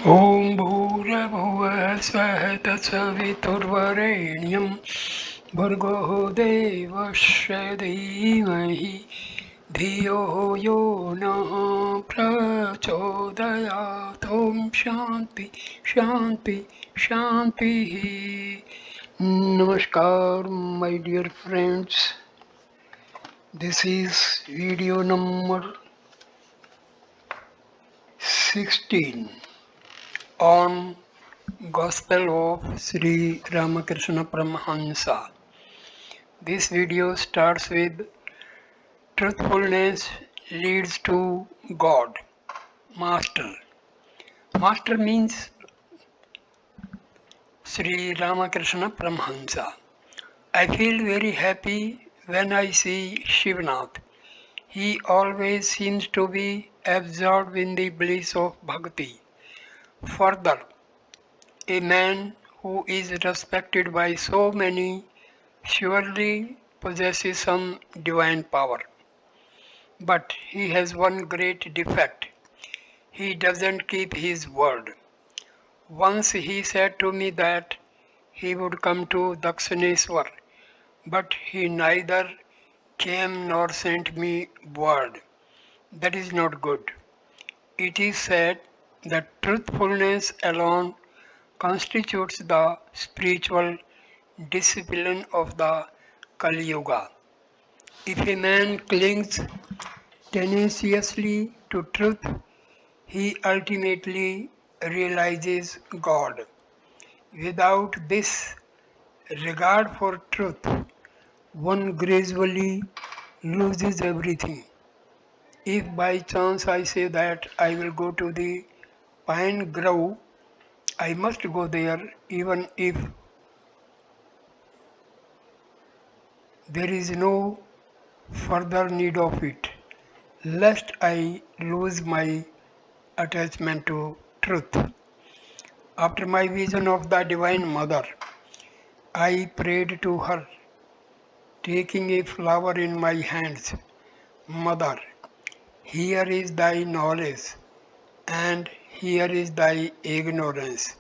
ॐ भूर्भुवः स्वः तत्सवितुर्वरेण्यं भर्गो देवस्य धीमहि धियो यो नः प्रचोदयात् ॐ शान्ति शान्ति शान्तिः. Namaskar, my dear friends. This is video number 16 on Gospel of Sri Ramakrishna Parmahamsa. This video starts with truthfulness leads to God. Master. Master means Sri Ramakrishna Paramahamsa. I feel very happy when I see Shivanath. He always seems to be absorbed in the bliss of bhakti. Further, a man who is respected by so many surely possesses some divine power. But he has one great defect. He doesn't keep his word. Once he said to me that he would come to Dakshineswar, but he neither came nor sent me word. That is not good. It is said that truthfulness alone constitutes the spiritual discipline of the Kali Yuga. If a man clings tenaciously to truth, he ultimately realizes God. Without this regard for truth, one gradually loses everything. If by chance I say that I will go to the pine grove, I must go there even if there is no further need of it, lest I lose my attachment to truth. After my vision of the Divine Mother, I prayed to her, taking a flower in my hands. Mother, here is thy knowledge, and here is thy ignorance.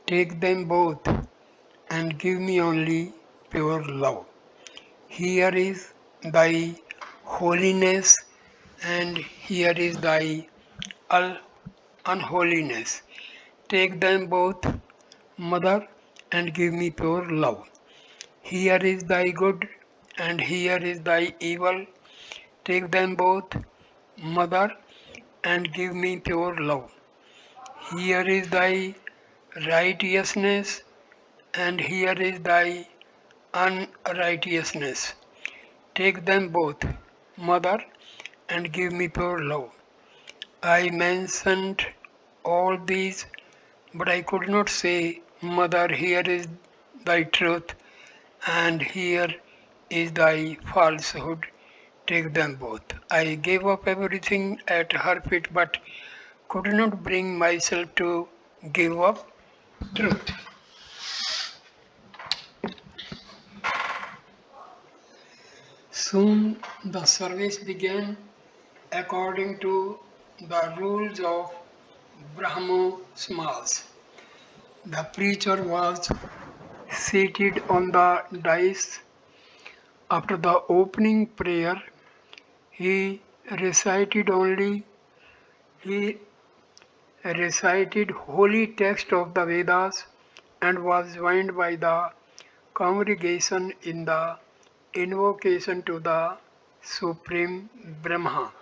Take them both, and give me only pure love. Here is thy holiness, and here is thy unholiness. Take them both, Mother, and give me pure love. Here is thy good, and here is thy evil. Take them both, Mother, and give me pure love. Here is thy righteousness, and here is thy unrighteousness. Take them both, Mother, and give me pure love. I mentioned all these, but I could not say, Mother, here is thy truth, and here is thy falsehood. Take them both. I gave up everything at her feet, but could not bring myself to give up truth. Soon the service began according to the rules of Brahmahamsa. The preacher was seated on the dais. After the opening prayer, he recited only he recited holy text of the Vedas and was joined by the congregation in the invocation to the Supreme Brahma.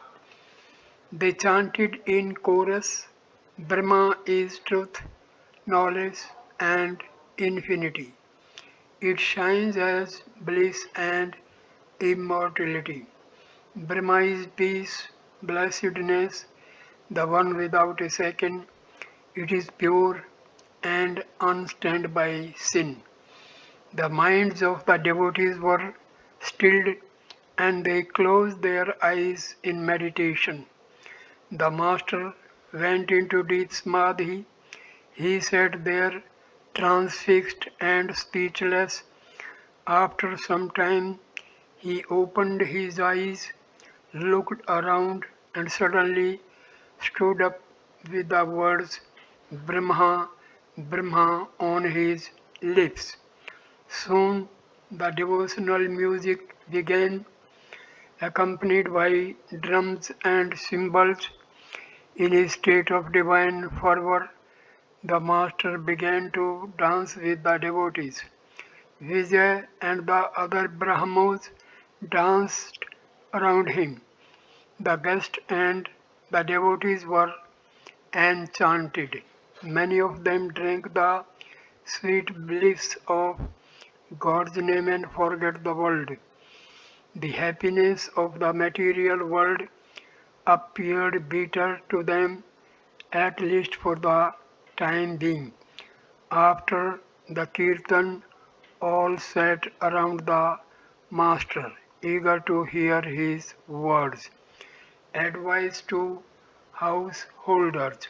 They chanted in chorus, Brahma is truth, knowledge, and infinity. It shines as bliss and immortality. Brahma is peace, blessedness, the one without a second. It is pure and unstained by sin. The minds of the devotees were stilled and they closed their eyes in meditation. The master went into deep samadhi. He sat there transfixed and speechless. After some time, he opened his eyes, looked around, and suddenly stood up with the words, Brahma, Brahma on his lips. Soon the devotional music began, accompanied by drums and cymbals. In a state of divine fervor, the master began to dance with the devotees. Vijay and the other Brahmos danced around him. The guests and the devotees were enchanted. Many of them drank the sweet bliss of God's name and forget the world. The happiness of the material world appeared bitter to them, at least for the time being. After the kirtan, all sat around the master, eager to hear his words. Advice to householders.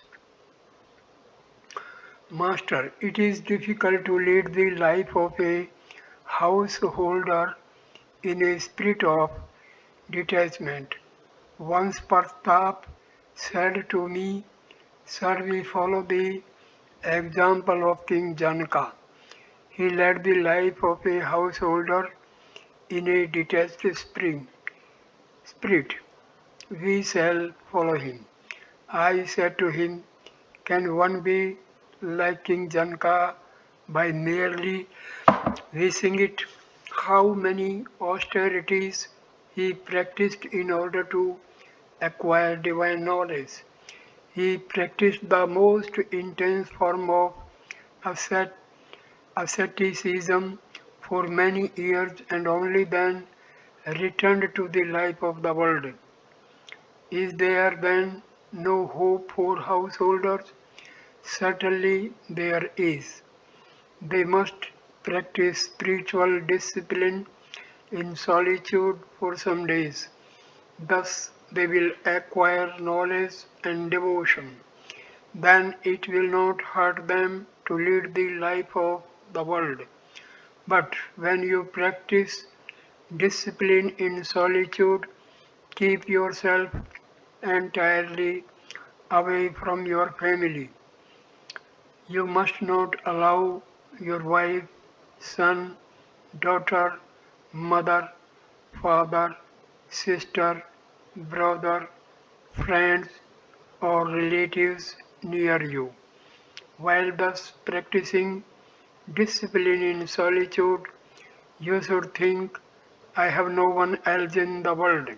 Master, it is difficult to lead the life of a householder in a spirit of detachment. Once Pratap said to me, "Sir, we follow the example of King Janaka. He led the life of a householder in a detached spirit. We shall follow him." I said to him, "Can one be like King Janaka by merely wishing it?" How many austerities he practiced in order to acquire divine knowledge. He practiced the most intense form of ascet- asceticism for many years and only then returned to the life of the world. Is there then no hope for householders? Certainly there is. They must practice spiritual discipline in solitude for some days. Thus they will acquire knowledge and devotion. Then it will not hurt them to lead the life of the world. But when you practice discipline in solitude, keep yourself entirely away from your family. You must not allow your wife, son, daughter, mother, father, sister, brother, friends, or relatives near you. While thus practicing discipline in solitude, you should think, "I have no one else in the world.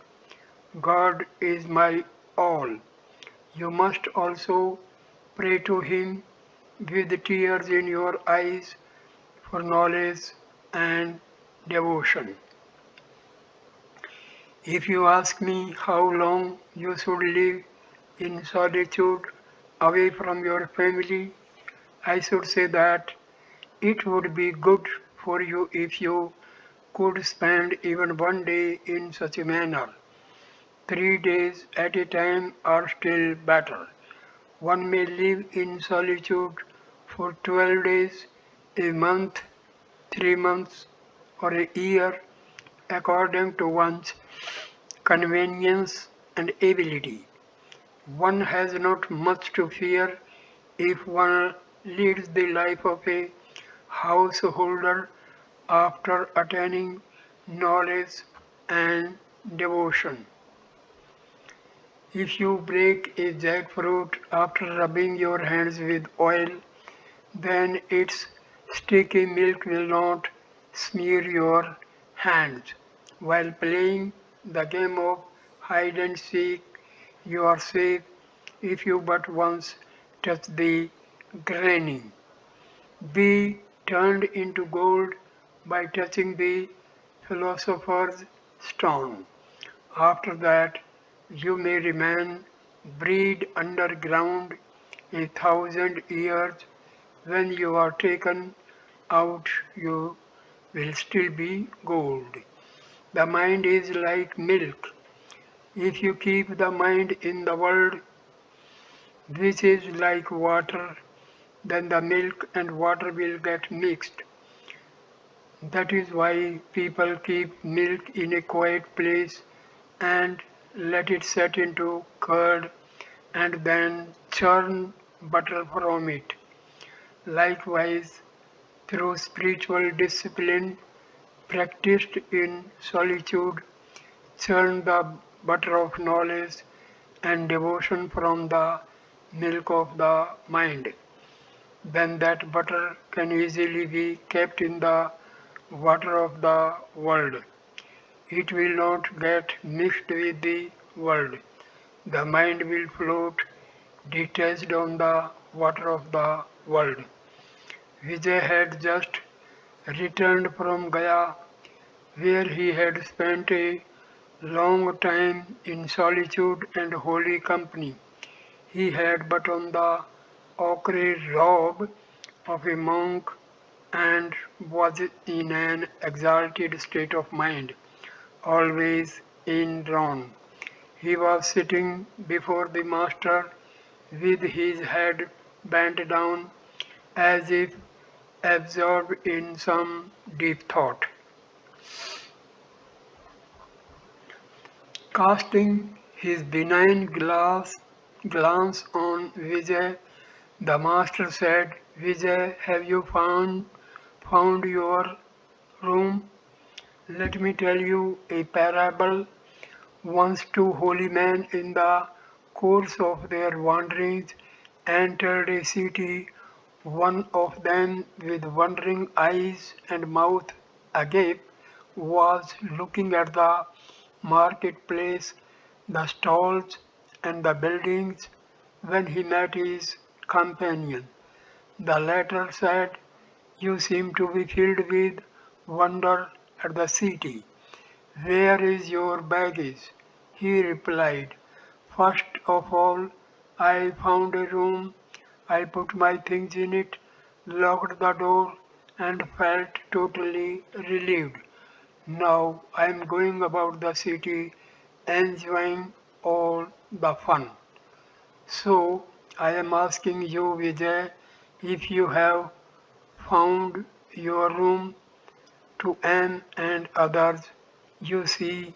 God is my all." You must also pray to Him with tears in your eyes for knowledge and devotion. If you ask me how long you should live in solitude away from your family, I should say that it would be good for you if you could spend even one day in such a manner. 3 days at a time are still better. One may live in solitude for 12 days, a month, 3 months, or a year according to one's convenience and ability. One has not much to fear if one leads the life of a householder after attaining knowledge and devotion. If you break a jackfruit after rubbing your hands with oil, then its sticky milk will not smear your hands. While playing the game of hide and seek, you are safe if you but once touch the granny. Be turned into gold by touching the philosopher's stone. After that, you may remain buried underground 1,000 years. When you are taken out, you will still be gold. The mind is like milk. If you keep the mind in the world, which is like water, then the milk and water will get mixed. That is why people keep milk in a quiet place and let it set into curd and then churn butter from it. Likewise, through spiritual discipline practiced in solitude, churn the butter of knowledge and devotion from the milk of the mind. Then that butter can easily be kept in the water of the world. It will not get mixed with the world. The mind will float detached on the water of the world. Vijay had just returned from Gaya, where he had spent a long time in solitude and holy company. He had but on the ochre robe of a monk and was in an exalted state of mind, always enthroned. He was sitting before the master with his head bent down as if absorbed in some deep thought. Casting his benign glance on Vijay, the master said, Vijay, have you found your room? Let me tell you a parable. Once two holy men in the course of their wanderings entered a city, one of them with wondering eyes and mouth agape was looking at the marketplace, the stalls and the buildings when he met his companion. The latter said, You seem to be filled with wonder at the city. Where is your baggage? He replied, First of all, I found a room. I put my things in it, locked the door, and felt totally relieved. Now I am going about the city enjoying all the fun. So I am asking you, Vijay, if you have found your room to Anne and others. You see,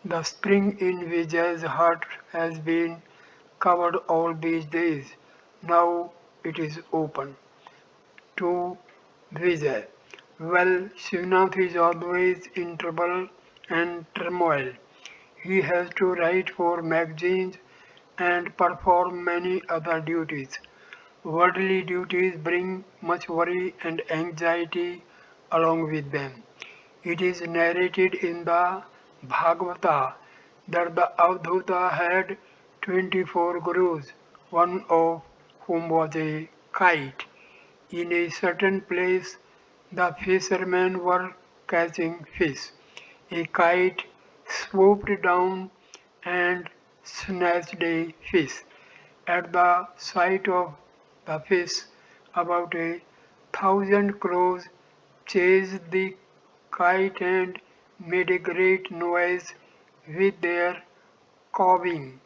the spring in Vijay's heart has been covered all these days. Now it is open. To Vijay. Well, Shivnath is always in trouble and turmoil. He has to write for magazines and perform many other duties. Worldly duties bring much worry and anxiety along with them. It is narrated in the Bhagavata that the Avadhuta had 24 gurus, one of whom was a kite. In a certain place, the fishermen were catching fish. A kite swooped down and snatched a fish. At the sight of the fish, about 1,000 crows chased the kite and made a great noise with their cawing.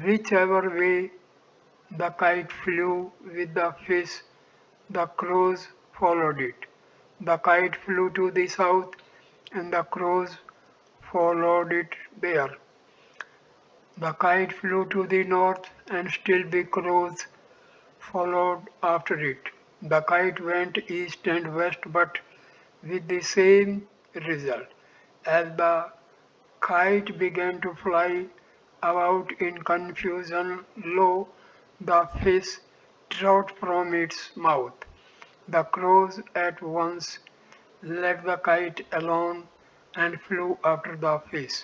Whichever way the kite flew with the fish, the crows followed it. The kite flew to the south, and the crows followed it there. The kite flew to the north, and still the crows followed after it. The kite went east and west, but with the same result. As the kite began to fly about in confusion, lo, the fish dropped from its mouth. The crows at once let the kite alone and flew after the fish.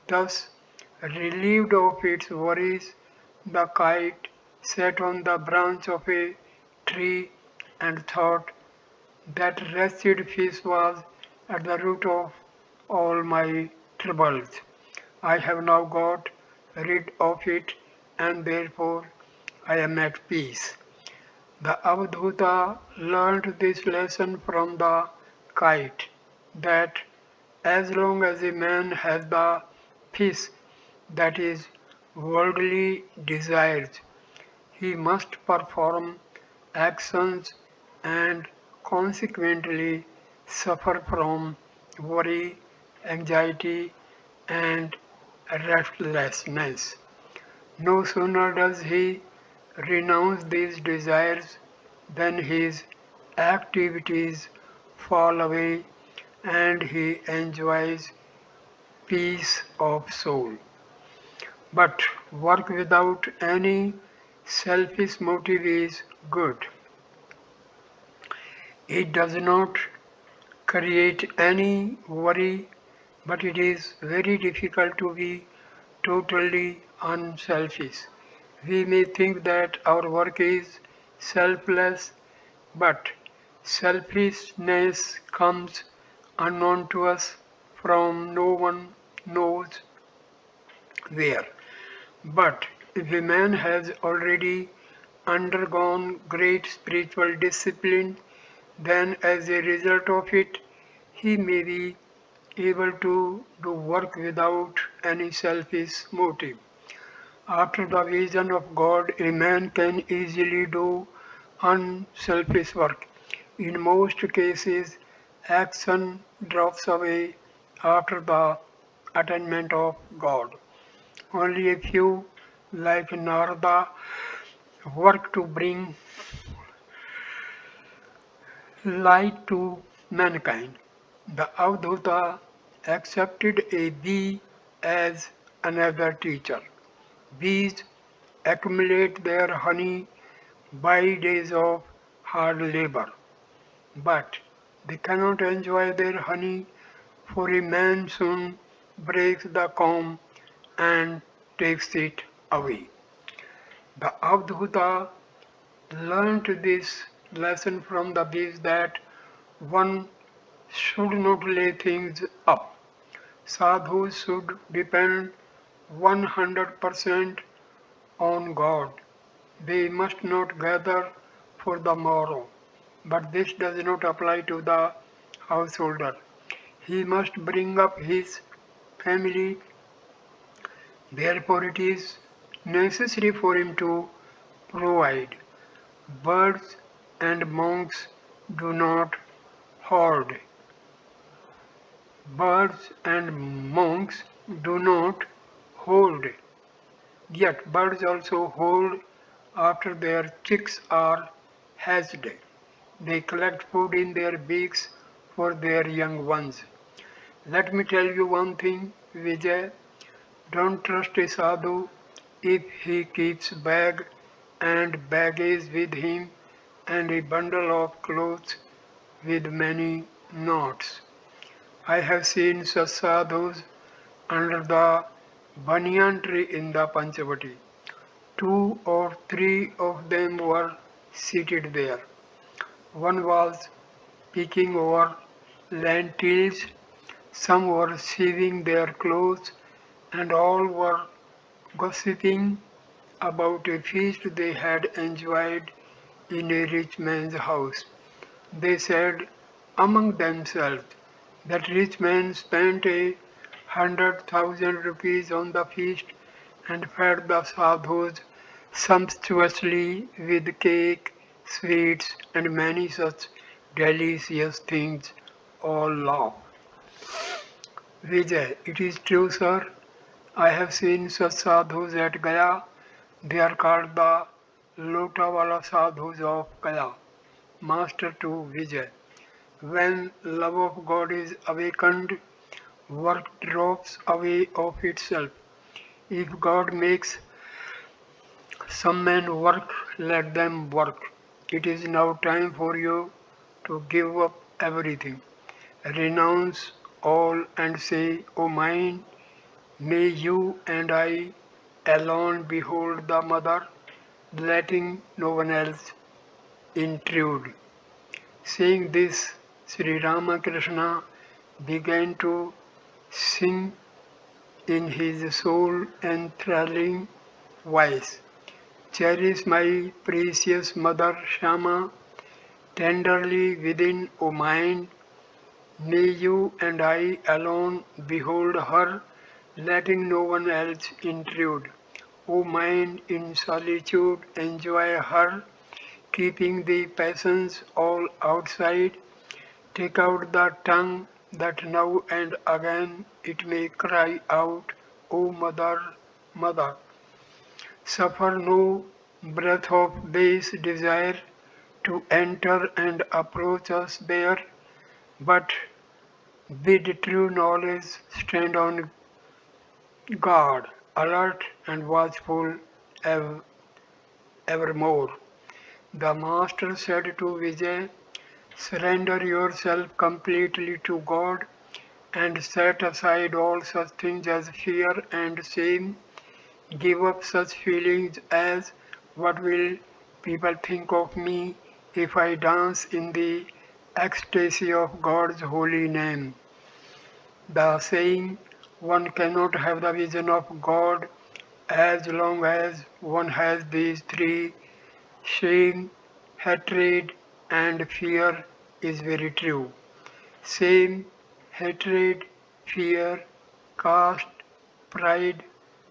Thus, relieved of its worries, the kite sat on the branch of a tree and thought, that wretched fish was at the root of all my troubles. I have now got rid of it, and therefore I am at peace. The Avadhuta learned this lesson from the kite, that as long as a man has the peace that is worldly desires, he must perform actions and consequently suffer from worry, anxiety, and restlessness. No sooner does he renounce these desires, then his activities fall away and he enjoys peace of soul. But work without any selfish motive is good. It does not create any worry, but it is very difficult to be totally unselfish. We may think that our work is selfless, but selfishness comes unknown to us from no one knows where. But if a man has already undergone great spiritual discipline, then as a result of it, he may be able to do work without any selfish motive. After the vision of God, a man can easily do unselfish work. In most cases, action drops away after the attainment of God. Only a few, like Narada, work to bring light to mankind. The Avadhuta accepted a bee as another teacher. Bees accumulate their honey by days of hard labor, but they cannot enjoy their honey, for a man soon breaks the comb and takes it away. The Avadhuta learnt this lesson from the bees that one should not lay things up. Sadhus should depend 100% on God. They must not gather for the morrow. But this does not apply to the householder. He must bring up his family, therefore it is necessary for him to provide. Birds and monks do not hoard. Birds and monks do not hold. Yet birds also hold after their chicks are hatched. They collect food in their beaks for their young ones. Let me tell you one thing, Vijay. Don't trust a sadhu if he keeps bag and baggage with him and a bundle of clothes with many knots. I have seen such sadhus under the banyan tree in the Panchavati. Two or three of them were seated there. One was picking over lentils, some were sieving their clothes, and all were gossiping about a feast they had enjoyed in a rich man's house. They said among themselves, that rich man spent 100,000 rupees on the feast and fed the sadhus sumptuously with cake, sweets, and many such delicious things. All laugh. Vijay, it is true, sir. I have seen such sadhus at Gaya. They are called the Lotawala sadhus of Gaya. Master to Vijay. When love of God is awakened, work drops away of itself. If God makes some men work, let them work. It is now time for you to give up everything. Renounce all and say, O mind, may you and I alone behold the Mother, letting no one else intrude. Saying this, Sri Ramakrishna began to sing in his soul enthralling voice. Cherish my precious Mother Shama tenderly within, O mind. May you and I alone behold her, letting no one else intrude. O mind, in solitude enjoy her, keeping the passions all outside. Take out the tongue that now and again it may cry out, O Mother, Mother. Suffer no breath of base desire to enter and approach us there, but with true knowledge stand on guard, alert and watchful evermore. The Master said to Vijay, surrender yourself completely to God and set aside all such things as fear and shame. Give up such feelings as what will people think of me if I dance in the ecstasy of God's holy name. The saying, one cannot have the vision of God as long as one has these three, shame, hatred, and fear, is very true. Shame, hatred, fear, caste, pride,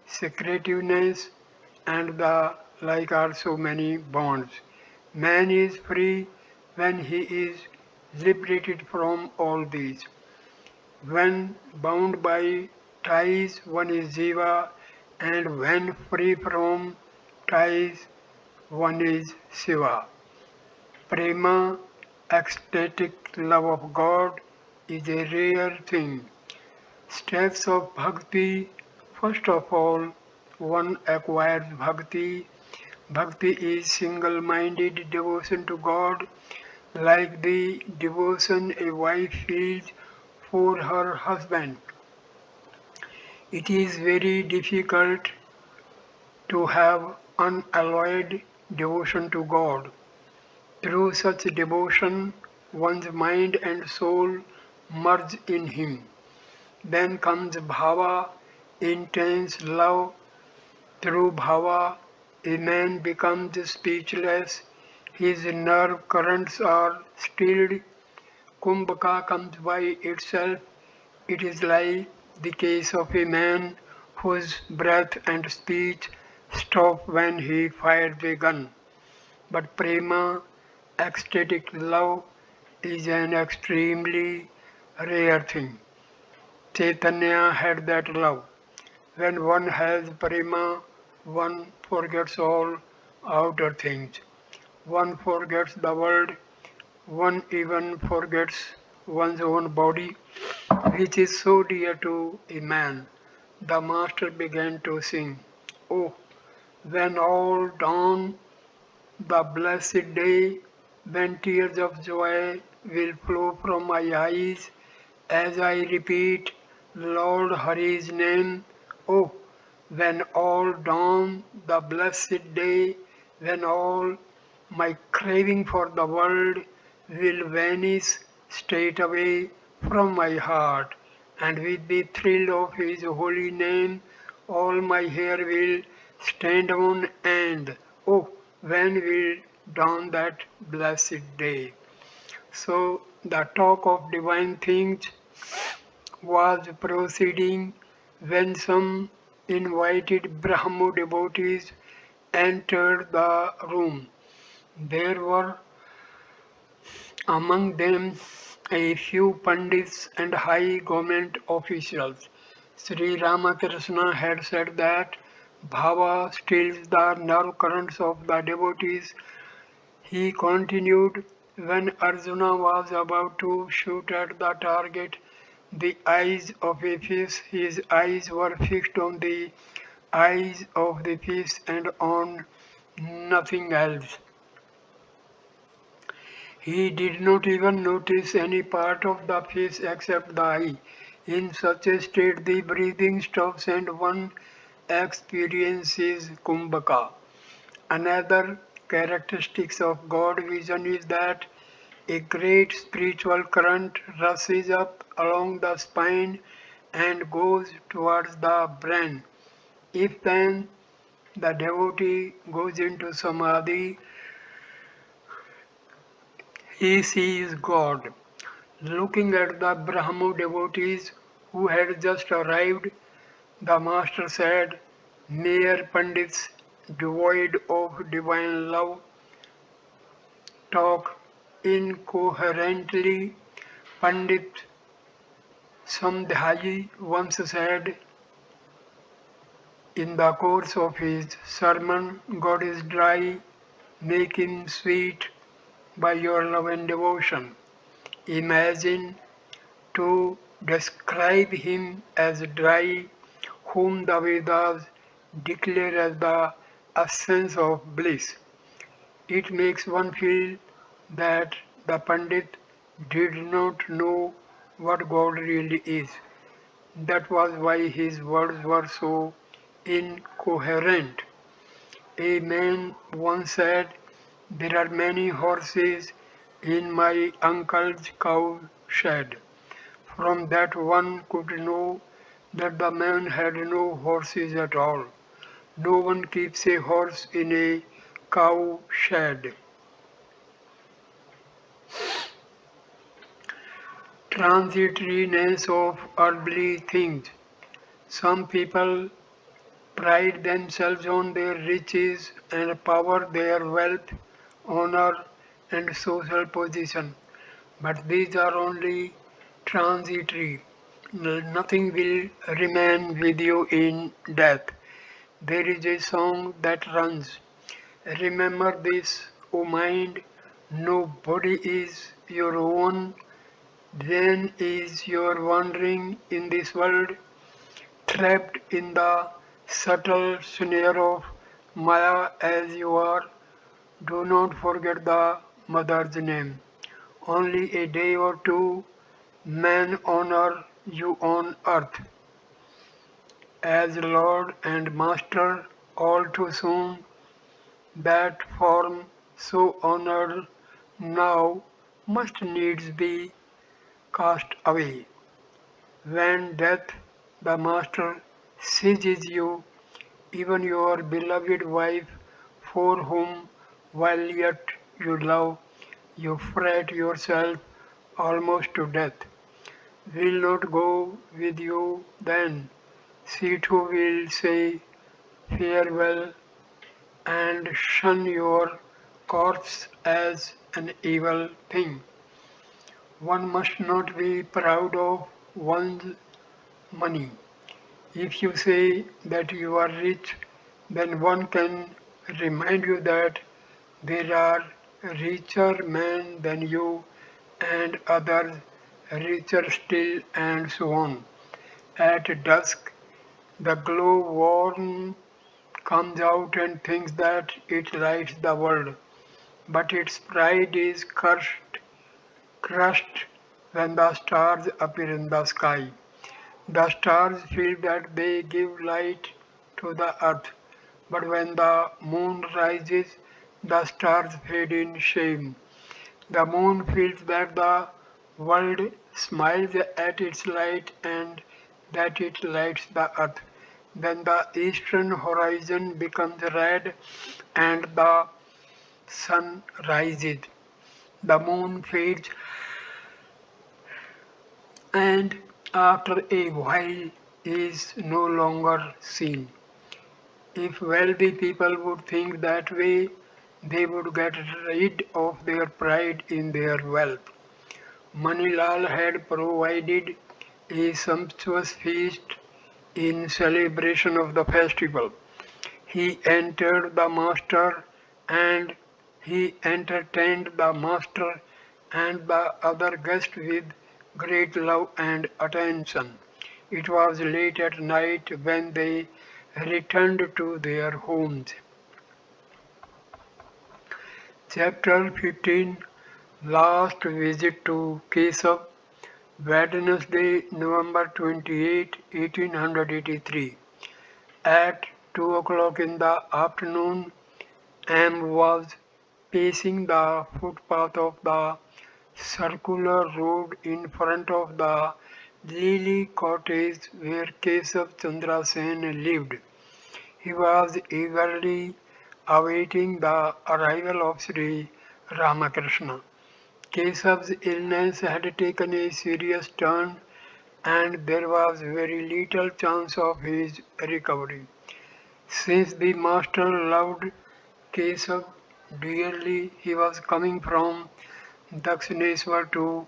secretiveness, and the like are so many bonds. Man is free when he is liberated from all these. When bound by ties, one is Jiva, and when free from ties, one is Shiva. Prema, ecstatic love of God, is a rare thing. Steps of bhakti. First of all, one acquires bhakti. Bhakti is single-minded devotion to God, like the devotion a wife feels for her husband. It is very difficult to have unalloyed devotion to God. Through such devotion, one's mind and soul merge in Him. Then comes bhava, intense love. Through bhava, a man becomes speechless, his nerve currents are stilled, kumbhaka comes by itself. It is like the case of a man whose breath and speech stop when he fires a gun. But prema, ecstatic love, is an extremely rare thing. Chaitanya had that love. When one has prema, one forgets all outer things. One forgets the world, one even forgets one's own body, which is so dear to a man. The Master began to sing, oh, when all dawn, the blessed day, when tears of joy will flow from my eyes, as I repeat Lord Hari's name, oh, when all dawn, the blessed day, when all my craving for the world will vanish straightway from my heart, and with the thrill of His holy name, all my hair will stand on end. Oh, when will dawn that blessed day? So, the talk of divine things was proceeding when some invited Brahmo devotees entered the room. There were among them a few pandits and high government officials. Sri Ramakrishna had said that bhava stills the nerve currents of the devotees. He continued, when Arjuna was about to shoot at the target, the eyes of a fish, his eyes were fixed on the eyes of the fish and on nothing else. He did not even notice any part of the fish except the eye. In such a state, the breathing stops and one experiences kumbhaka. Another characteristic of God vision is that a great spiritual current rushes up along the spine and goes towards the brain. If then the devotee goes into samadhi, he sees God. Looking at the Brahmo devotees who had just arrived, the Master said, mere Pandits devoid of divine love talk incoherently. Pandit Samdhaji once said, In the course of his sermon, God is dry, make him sweet by your love and devotion. Imagine to describe him as dry, whom the Vedas declare as the essence of bliss. It makes one feel that the Pandit did not know what God really is. That was why his words were so incoherent. A man once said, "There are many horses in my uncle's cow shed." From that one could know that the man had no horses at all. No one keeps a horse in a cow shed. Transitoriness of earthly things. Some people pride themselves on their riches and power, their wealth, honor, and social position. But these are only transitory. Nothing will remain with you in death. There is a song that runs, "Remember this, O mind, nobody is your own. Then is your wandering in this world, trapped in the subtle snare of Maya as you are. Do not forget the mother's name. Only a day or two men honor you on earth as Lord and Master. All too soon that form so honored now must needs be cast away. When death, the Master, seizes you, even your beloved wife, for whom, while yet you love, you fret yourself almost to death, will not go with you then. She too will say farewell and shun your corpse as an evil thing. One must not be proud of one's money. If you say that you are rich, then one can remind you that there are richer men than you and others richer still, and so on. At dusk, the glow-worm comes out and thinks that it lights the world, but its pride is crushed when the stars appear in the sky. The stars feel that they give light to the earth, but when the moon rises, the stars fade in shame. The moon feels that the world smiles at its light and that it lights the earth. Then the eastern horizon becomes red and the sun rises. The moon fades and after a while is no longer seen. If wealthy people would think that way, they would get rid of their pride in their wealth. Manilal had provided a sumptuous feast in celebration of the festival. He entered the master and he entertained the master and the other guests with great love and attention. It was late at night when they returned to their homes. Chapter 15, Last Visit to Kesav, Wednesday, November 28, 1883. At 2 o'clock in the afternoon, M was pacing the footpath of the circular road in front of the lily cottage where Kesav Chandra Sen lived. He was eagerly awaiting the arrival of Sri Ramakrishna. Kesav's illness had taken a serious turn and there was very little chance of his recovery. Since the master loved Kesav dearly, he was coming from Dakshineswar to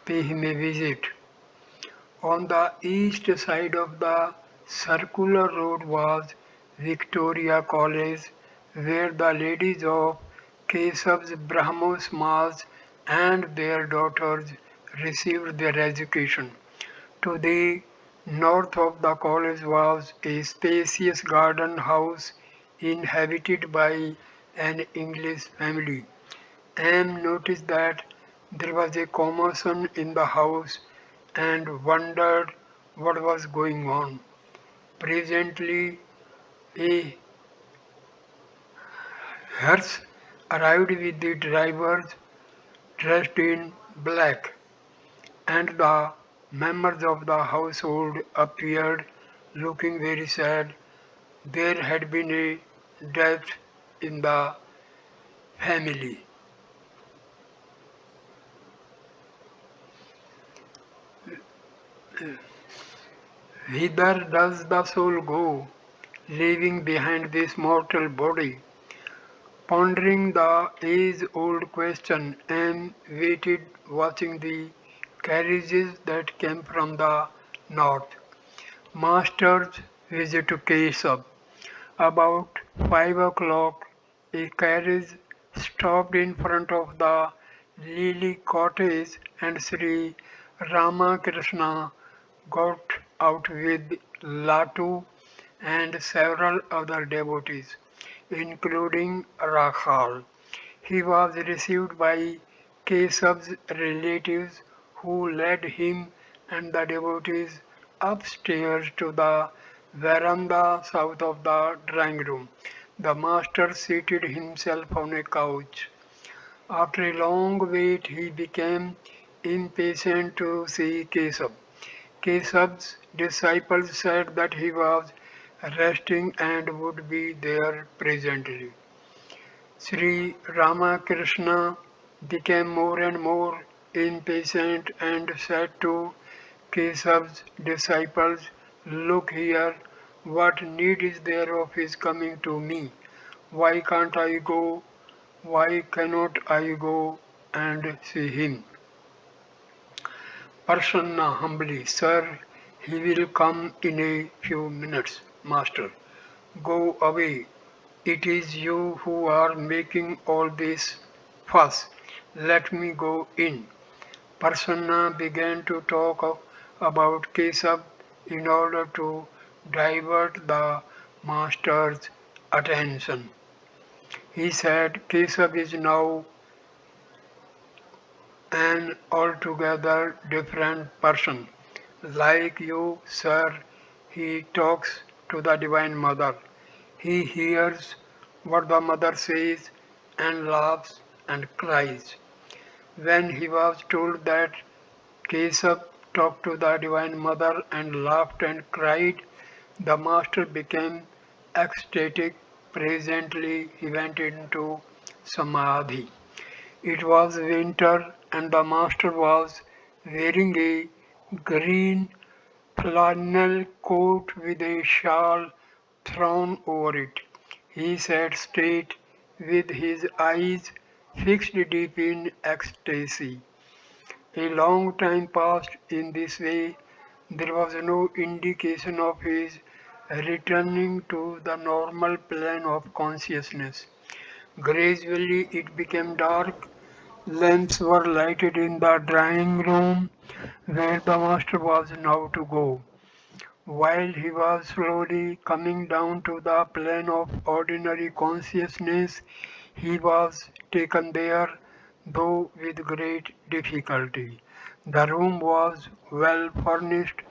pay him a visit. On the east side of the circular road was Victoria College, where the ladies of Kesav's Brahmosmas and their daughters received their education. To the north of the college was a spacious garden house inhabited by an English family. Anne noticed that there was a commotion in the house and wondered what was going on. Presently, a hearse arrived with the drivers dressed in black, and the members of the household appeared looking very sad. There had been a death in the family. Whither does the soul go, leaving behind this mortal body? Pondering the age-old question, Anne waited, watching the carriages that came from the north. Master's visit to Kesab. About 5 o'clock, a carriage stopped in front of the Lily cottage and Sri Ramakrishna got out with Latu and several other devotees, including Rakhal. He was received by Kesav's relatives who led him and the devotees upstairs to the veranda south of the drawing room. The master seated himself on a couch. After a long wait, he became impatient to see Kesav. Kesav's disciples said that he was resting and would be there presently. Sri Ramakrishna became more and more impatient and said to Kesav's disciples, "Look here, what need is there of his coming to me? Why can't I go? Why cannot I go and see him?" Prasanna humbly, "Sir, he will come in a few minutes, Master. Go away. It is you who are making all this fuss. Let me go in." Prasanna began to talk about Kesab in order to divert the master's attention. He said, "Kesab is now an altogether different person. Like you, sir, he talks to the Divine Mother. He hears what the Mother says and laughs and cries." When he was told that Kesab talked to the Divine Mother and laughed and cried, the Master became ecstatic. Presently, he went into Samadhi. It was winter, and the Master was wearing a green flannel coat with a shawl thrown over it. He sat straight with his eyes fixed deep in ecstasy. A long time passed in this way. There was no indication of his returning to the normal plane of consciousness. Gradually it became dark. Lamps were lighted in the drawing room where the master was now to go. While he was slowly coming down to the plane of ordinary consciousness, he was taken there, though with great difficulty. The room was well furnished.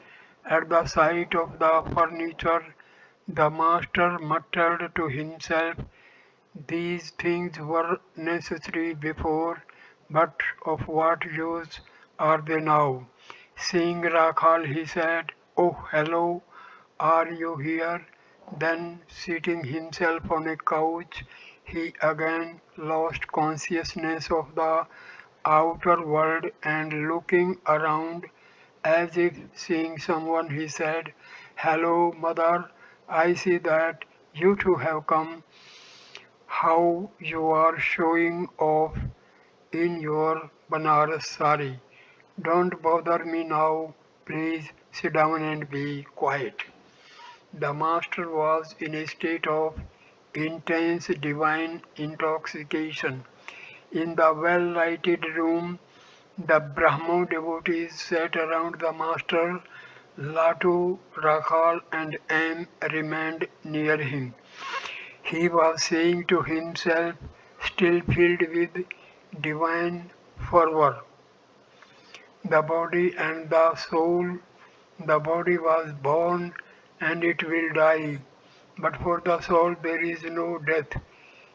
At the sight of the furniture, the master muttered to himself, "These things were necessary before, but of what use are they now?" Seeing Rakhal, he said, "Oh, hello, are you here?" Then, seating himself on a couch, he again lost consciousness of the outer world and looking around as if seeing someone, he said, "Hello, mother, I see that you too have come. How you are showing off in your Banaras sari. Don't bother me now. Please sit down and be quiet." The master was in a state of intense divine intoxication. In the well-lighted room, the Brahmo devotees sat around the master. Latu, Rakhal and M remained near him. He was saying to himself, still filled with divine fervor, the body and the soul, the body was born and it will die, but for the soul there is no death.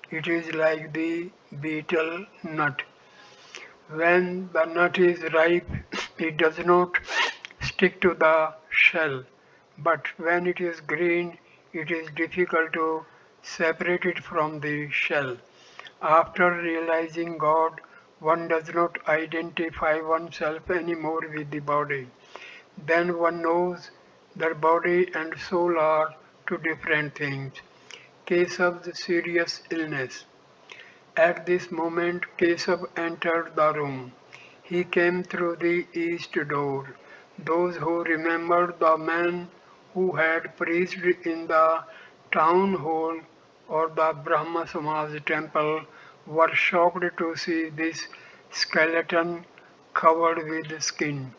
It is like the betel nut. When the nut is ripe, it does not stick to the shell, but when it is green, it is difficult to separate it from the shell. After realizing God, one does not identify oneself anymore with the body. Then one knows that body and soul are two different things. Case of the serious illness. At this moment Keshav entered the room. He came through the east door. Those who remembered the man who had preached in the town hall or the Brahma Samaj temple were shocked to see this skeleton covered with skin.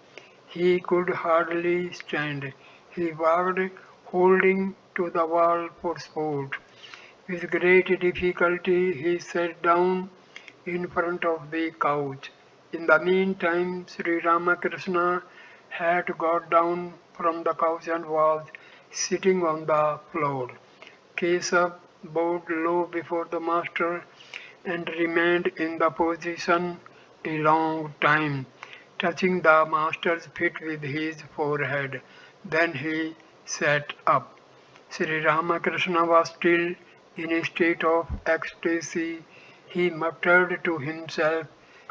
He could hardly stand. He walked holding to the wall for support. With great difficulty he sat down in front of the couch. In the meantime, Sri Ramakrishna had got down from the couch and was sitting on the floor. Keshav bowed low before the master and remained in the position a long time, touching the master's feet with his forehead. Then he sat up. Sri Ramakrishna was still in a state of ecstasy. He muttered to himself.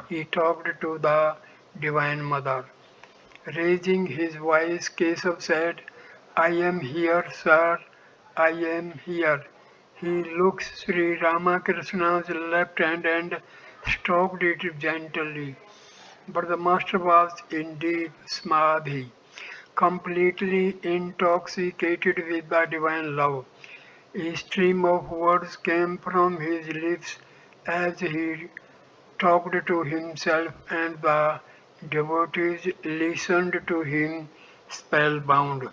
He talked to the Divine Mother. Raising his voice, Keshav said, I am here, sir. I am here. He looked Sri Ramakrishna's left hand and stroked it gently. But the master was in deep samadhi, completely intoxicated with the divine love. A stream of words came from his lips as he talked to himself, and the devotees listened to him spellbound.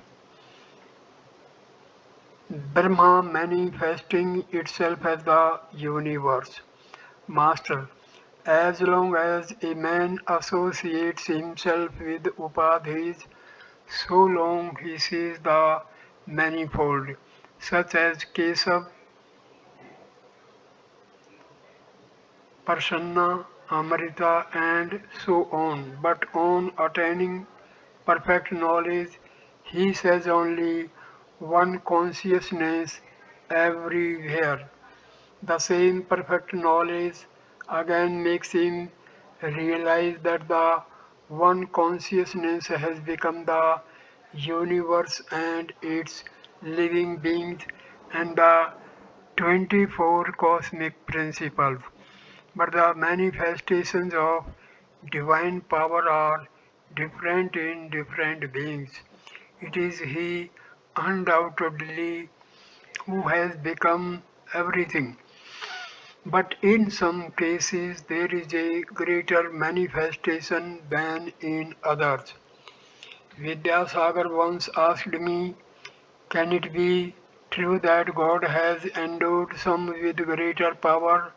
Brahma manifesting itself as the universe. Master, as long as a man associates himself with upadhis, so long he sees the manifold, such as Keshav, Prasanna, Amrita, and so on. But on attaining perfect knowledge, he says only one consciousness everywhere. The same perfect knowledge again makes him realize that the one consciousness has become the universe and its living beings and the 24 cosmic principles. But the manifestations of divine power are different in different beings. It is He undoubtedly who has become everything. But in some cases there is a greater manifestation than in others. Vidyasagar once asked me, can it be true that God has endowed some with greater power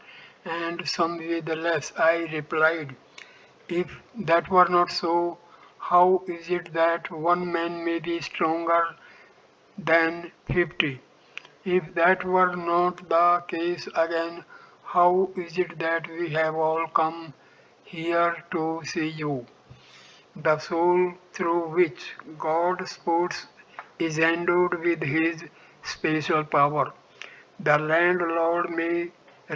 and some with less? I replied, if that were not so, how is it that one man may be stronger than 50? If that were not the case again, how is it that we have all come here to see you? The soul through which God sports is endowed with his special power. The landlord may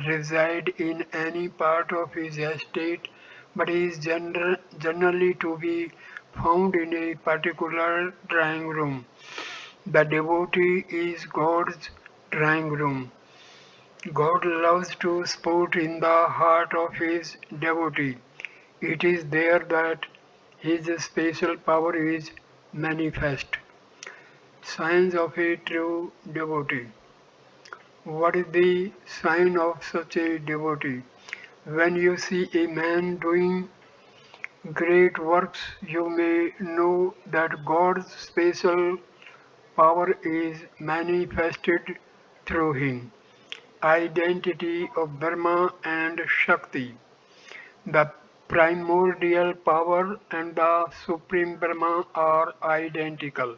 reside in any part of his estate, but he is generally to be found in a particular drawing room. The devotee is God's drawing room. God loves to sport in the heart of his devotee. It is there that his special power is manifest. Signs of a true devotee. What is the sign of such a devotee? When you see a man doing great works, you may know that God's special power is manifested through him. Identity of Brahma and Shakti. The primordial power and the supreme Brahma are identical.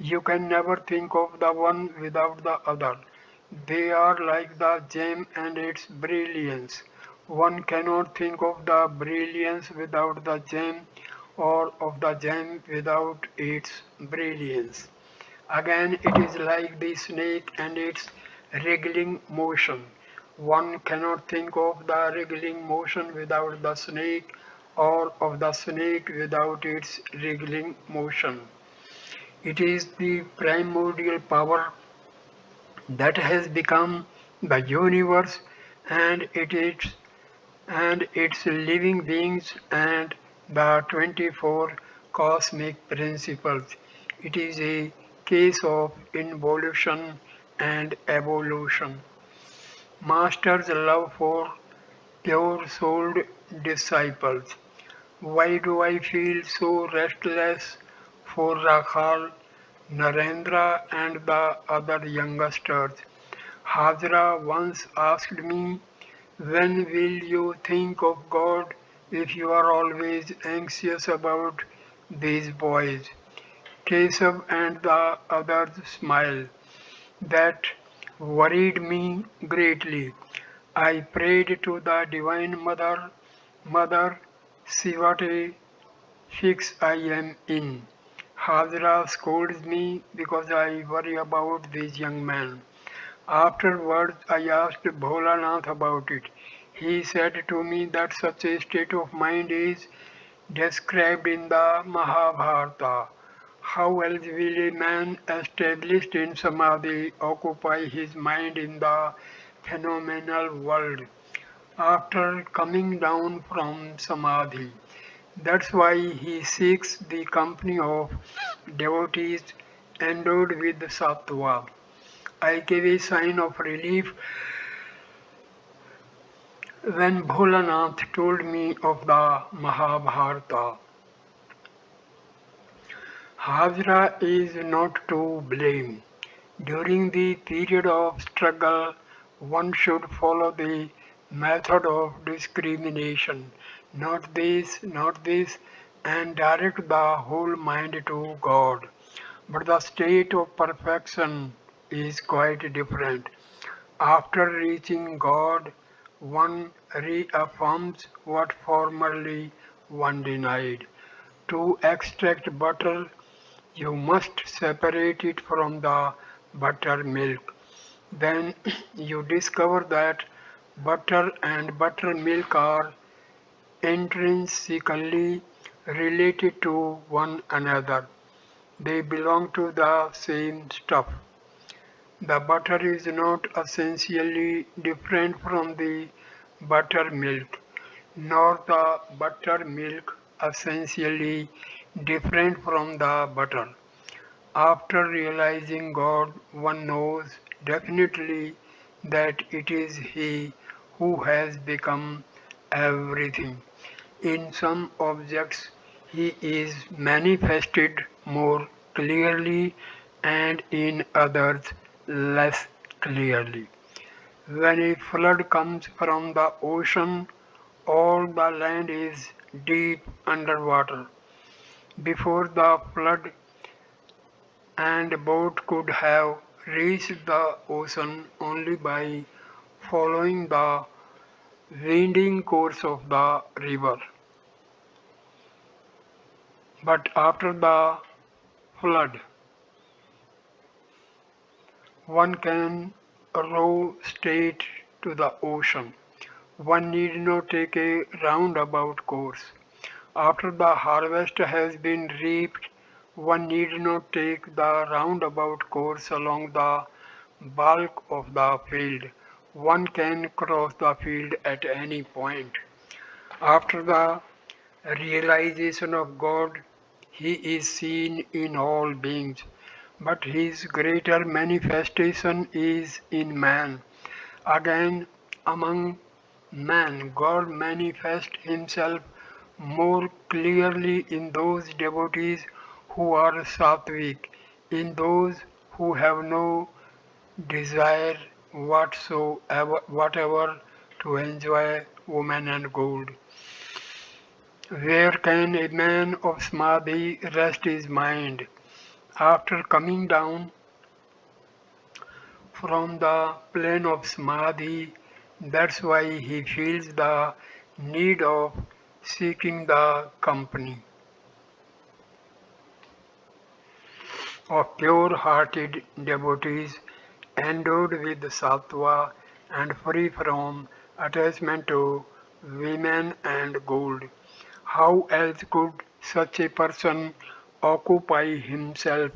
You can never think of the one without the other. They are like the gem and its brilliance. One cannot think of the brilliance without the gem, or of the gem without its brilliance. Again, it is like the snake and its wriggling motion. One cannot think of the wriggling motion without the snake, or of the snake without its wriggling motion. It is the primordial power that has become the universe and its living beings and the 24 cosmic principles. It is a case of involution and evolution. Master's love for pure-souled disciples. Why do I feel so restless for Rakhal, Narendra and the other youngsters? Hajra once asked me, when will you think of God if you are always anxious about these boys? Kesav and the others smiled. That worried me greatly. I prayed to the Divine Mother, Mother, see what a fix I am in. Hajra scolds me because I worry about this young man. Afterwards, I asked Bholanath about it. He said to me that such a state of mind is described in the Mahabharata. How else will a man established in Samadhi occupy his mind in the phenomenal world after coming down from Samadhi? That's why he seeks the company of devotees endowed with sattva. I gave a sign of relief when Bholanath told me of the Mahabharata. Hajra is not to blame. During the period of struggle, one should follow the method of discrimination, not this, and direct the whole mind to God. But the state of perfection is quite different. After reaching God, one reaffirms what formerly one denied. To extract butter, you must separate it from the buttermilk. Then you discover that butter and buttermilk are intrinsically related to one another. They belong to the same stuff. The butter is not essentially different from the buttermilk, nor the buttermilk essentially different from the butter. After realizing God, one knows definitely that it is He who has become everything. In some objects, He is manifested more clearly and in others less clearly. When a flood comes from the ocean, all the land is deep underwater. Before the flood, and boat could have reached the ocean only by following the winding course of the river. But after the flood, one can row straight to the ocean. One need not take a roundabout course. After the harvest has been reaped, one need not take the roundabout course along the bulk of the field. One can cross the field at any point. After the realization of God, He is seen in all beings. but his greater manifestation is in man. Again, among man, God manifests himself more clearly in those devotees who are sattvic, in those who have no desire whatever to enjoy woman and gold. Where can a man of samadhi rest his mind? After coming down from the plane of samadhi, that's why he feels the need of seeking the company of pure-hearted devotees endowed with sattva and free from attachment to women and gold. How else could such a person occupy himself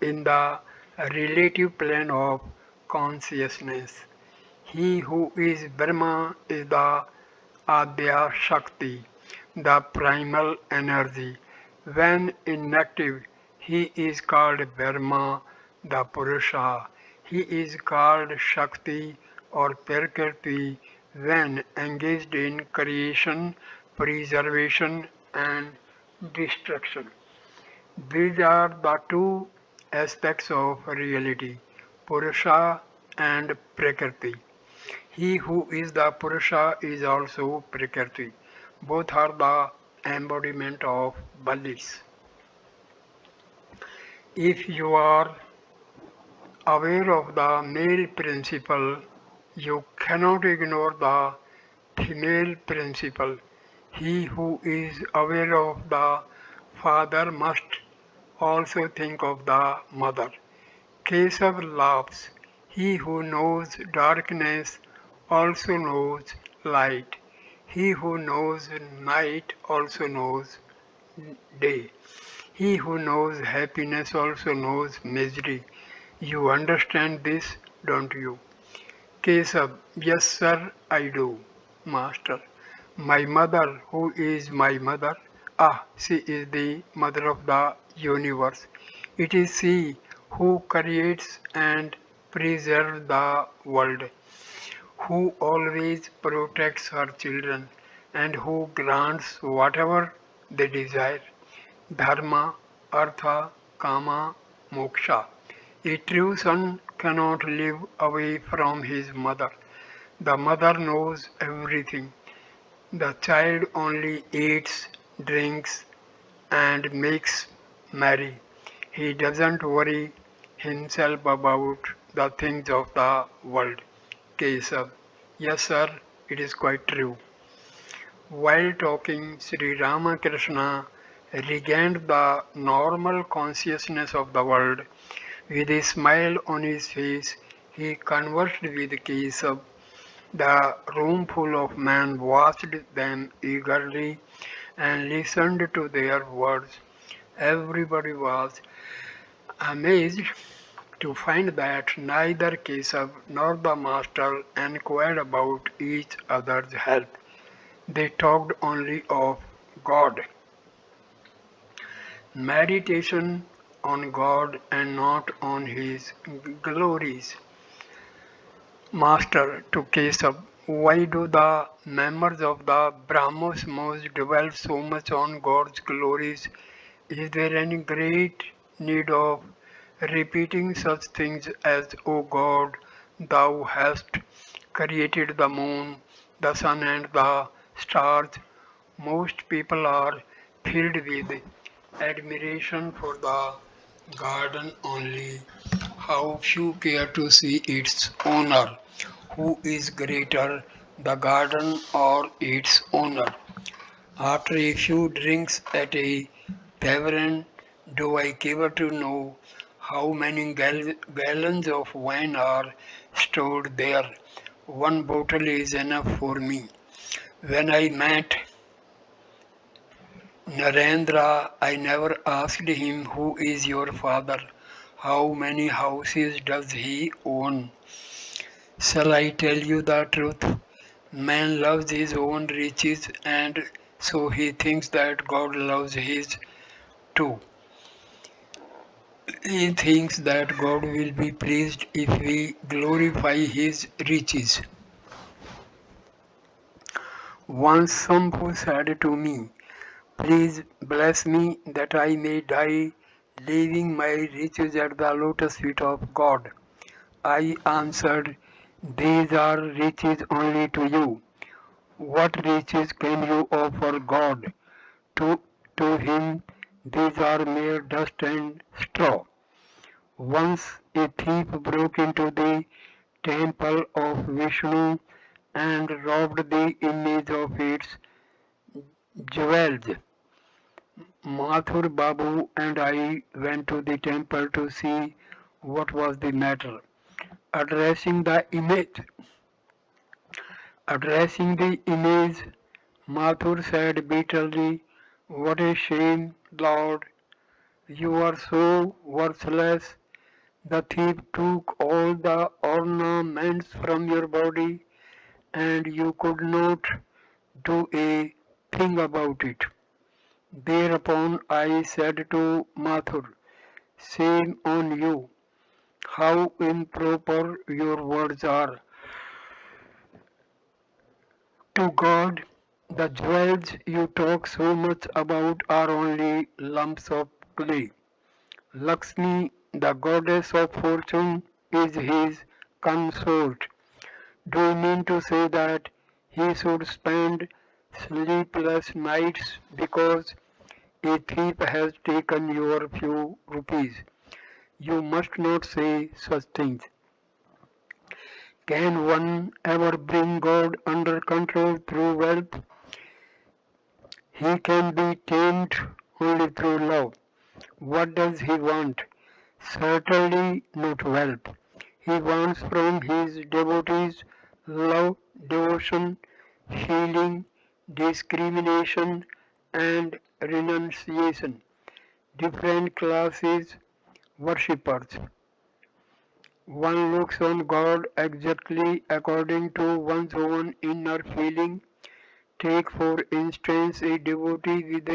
in the relative plane of consciousness? He who is Brahma is the Adya Shakti, the primal energy. When inactive, he is called Brahma, the Purusha. He is called Shakti or Prakriti when engaged in creation, preservation, and destruction. These are the two aspects of reality, Purusha and Prakriti. He who is the Purusha is also Prakriti. Both are the embodiment of bliss. If you are aware of the male principle, you cannot ignore the female principle. He who is aware of the father must also think of the mother. Kesav laughs. He who knows darkness also knows light. He who knows night also knows day. He who knows happiness also knows misery. You understand this, don't you? Kesav, yes sir, I do, master. My mother, who is my mother? Ah, she is the mother of the universe. It is she who creates and preserves the world, who always protects her children, and who grants whatever they desire. Dharma, Artha, Kama, Moksha. A true son cannot live away from his mother. The mother knows everything. The child only eats, drinks, and makes merry. He doesn't worry himself about the things of the world. Kesav. Yes, sir, it is quite true. While talking, Sri Ramakrishna regained the normal consciousness of the world. With a smile on his face, he conversed with Kesav. The room full of men watched them eagerly and listened to their words. Everybody was amazed to find that neither Kesav nor the master inquired about each other's health. They talked only of God, meditation on God and not on his glories. Master to Kesav, why do the members of the Brahmos dwell so much on God's glories? Is there any great need of repeating such things as, O God, thou hast created the moon, the sun, and the stars? Most people are filled with admiration for the garden only. How few care to see its owner. Who is greater, the garden or its owner? After a few drinks at a tavern, do I care to know how many gallons of wine are stored there? One bottle is enough for me. When I met Narendra, I never asked him, who is your father? How many houses does he own? Shall I tell you the truth? Man loves his own riches, and so he thinks that God loves his too. He thinks that God will be pleased if we glorify his riches. Once Sambhu said to me, "Please bless me that I may die leaving my riches at the lotus feet of God." I answered, "These are riches only to you. What riches can you offer God? To, to him these are mere dust and straw." Once a thief broke into the temple of Vishnu and robbed the image of its jewels. Mathur Babu and I went to the temple to see what was the matter. Addressing the image, addressing the image, Mathur said bitterly, "What a shame, Lord! You are so worthless. The thief took all the ornaments from your body, and you could not do a thing about it." Thereupon I said to Mathur, "Shame on you! How improper your words are. To God, the jewels you talk so much about are only lumps of clay. Lakshmi, the goddess of fortune, is his consort. Do you mean to say that he should spend sleepless nights because a thief has taken your few rupees? You must not say such things. Can one ever bring God under control through wealth? He can be tamed only through love. What does he want? Certainly not wealth. He wants from his devotees love, devotion, healing, discrimination, and renunciation. Different classes, worshippers. One looks on God exactly according to one's own inner feeling. Take for instance a devotee with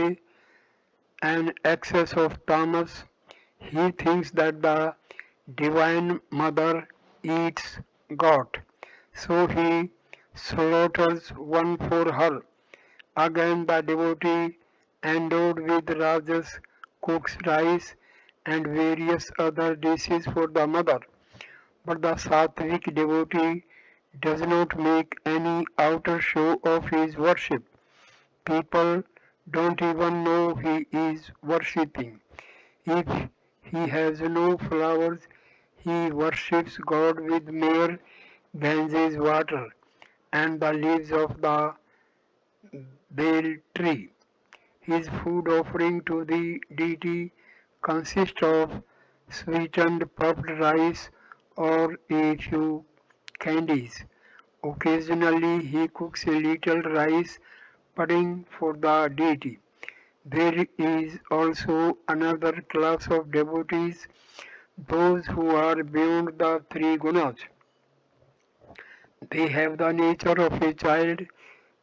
an excess of tamas. He thinks that the Divine Mother eats goat, so he slaughters one for her. Again the devotee endowed with rajas cooks rice and various other dishes for the mother. But the Sattvic devotee does not make any outer show of his worship. People don't even know he is worshipping. If he has no flowers, he worships God with mere Ganges water and the leaves of the bale tree. His food offering to the deity consists of sweetened puffed rice or a few candies. Occasionally he cooks a little rice pudding for the deity. There is also another class of devotees, those who are beyond the three gunas. They have the nature of a child.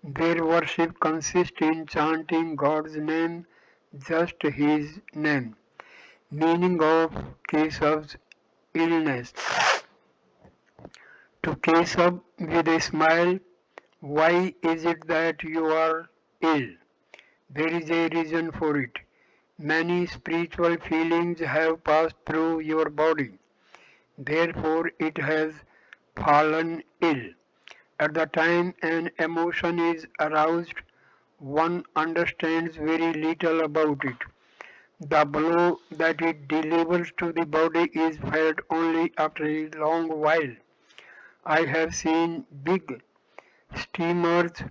Their worship consists in chanting God's name, just his name. Meaning of Kesav's illness. To Kesav with a smile, "Why is it that you are ill?" There is a reason for it. Many spiritual feelings have passed through your body. Therefore it has fallen ill. At the time an emotion is aroused, one understands very little about it. The blow that it delivers to the body is felt only after a long while. I have seen big steamers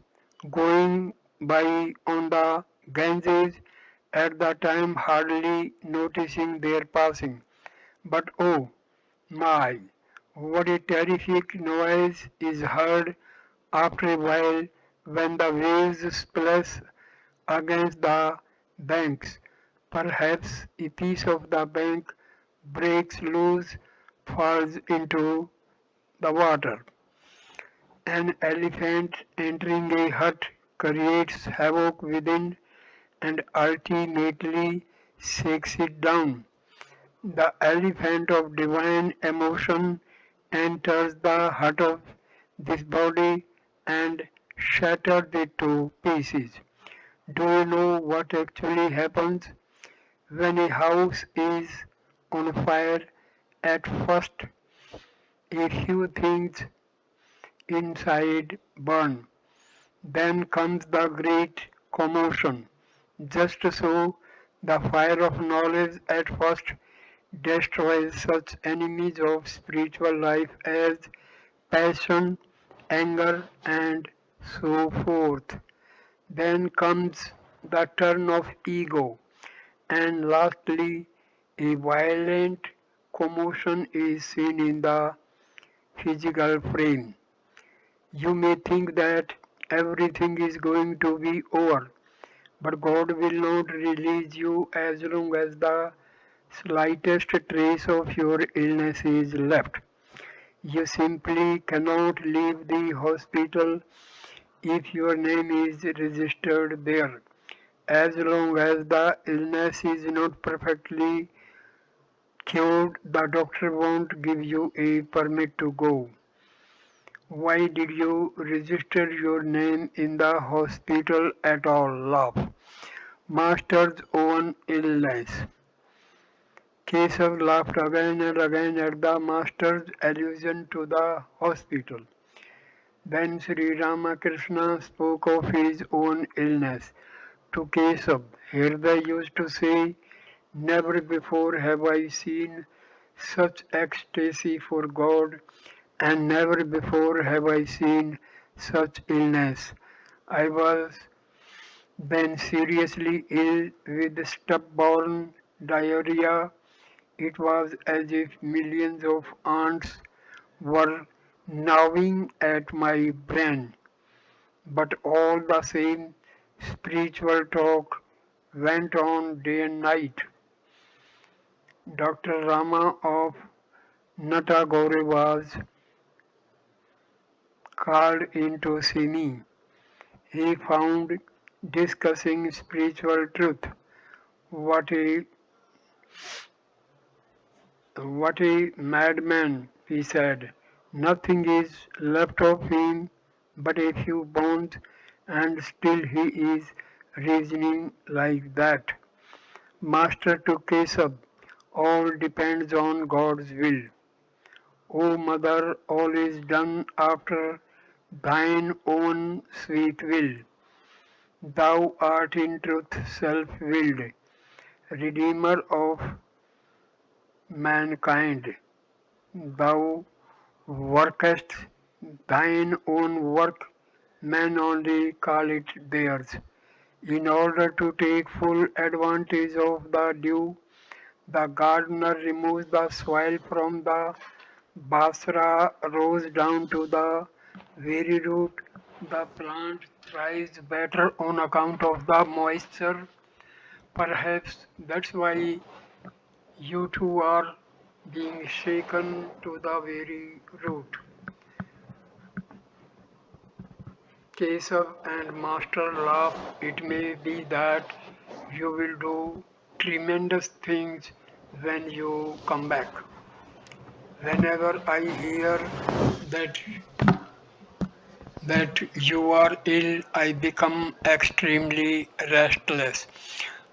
going by on the Ganges at the time hardly noticing their passing. But oh my, what a terrific noise is heard after a while when the waves splash against the banks. Perhaps a piece of the bank breaks loose, falls into the water. An elephant entering a hut creates havoc within and ultimately shakes it down. The elephant of divine emotion enters the heart of this body and shatters it to pieces. Do you know what actually happens when a house is on fire? At first, a few things inside burn. Then comes the great commotion. Just so the fire of knowledge at first destroys such enemies of spiritual life as passion, anger, and so forth. Then comes the turn of ego, and lastly, a violent commotion is seen in the physical frame. You may think that everything is going to be over, but God will not release you as long as the slightest trace of your illness is left. You simply cannot leave the hospital if your name is registered there. As long as the illness is not perfectly cured, the doctor won't give you a permit to go. Why did you register your name in the hospital at all? Laugh. Master's own illness. Keshav laughed again and again at the master's allusion to the hospital. Then Sri Ramakrishna spoke of his own illness to Keshav. Hriday used to say, "Never before have I seen such ecstasy for God, and never before have I seen such illness. I was then seriously ill with stubborn diarrhea. It was as if millions of ants were gnawing at my brain. But all the same, spiritual talk went on day and night. Dr. Rama of Natagore was called in to see me. He found discussing spiritual truth. What a what a madman, he said. Nothing is left of him but a few bones, and still he is reasoning like that. Master to Kesab, all depends on God's will. O Mother, all is done after thine own sweet will. Thou art in truth self-willed, Redeemer of mankind. Thou workest thine own work, men only call it theirs. In order to take full advantage of the dew, the gardener removes the soil from the basra rose down to the very root. The plant thrives better on account of the moisture. Perhaps that's why you two are being shaken to the very root. Kesav and Master laugh. It may be that you will do tremendous things when you come back. Whenever I hear that that you are ill, I become extremely restless.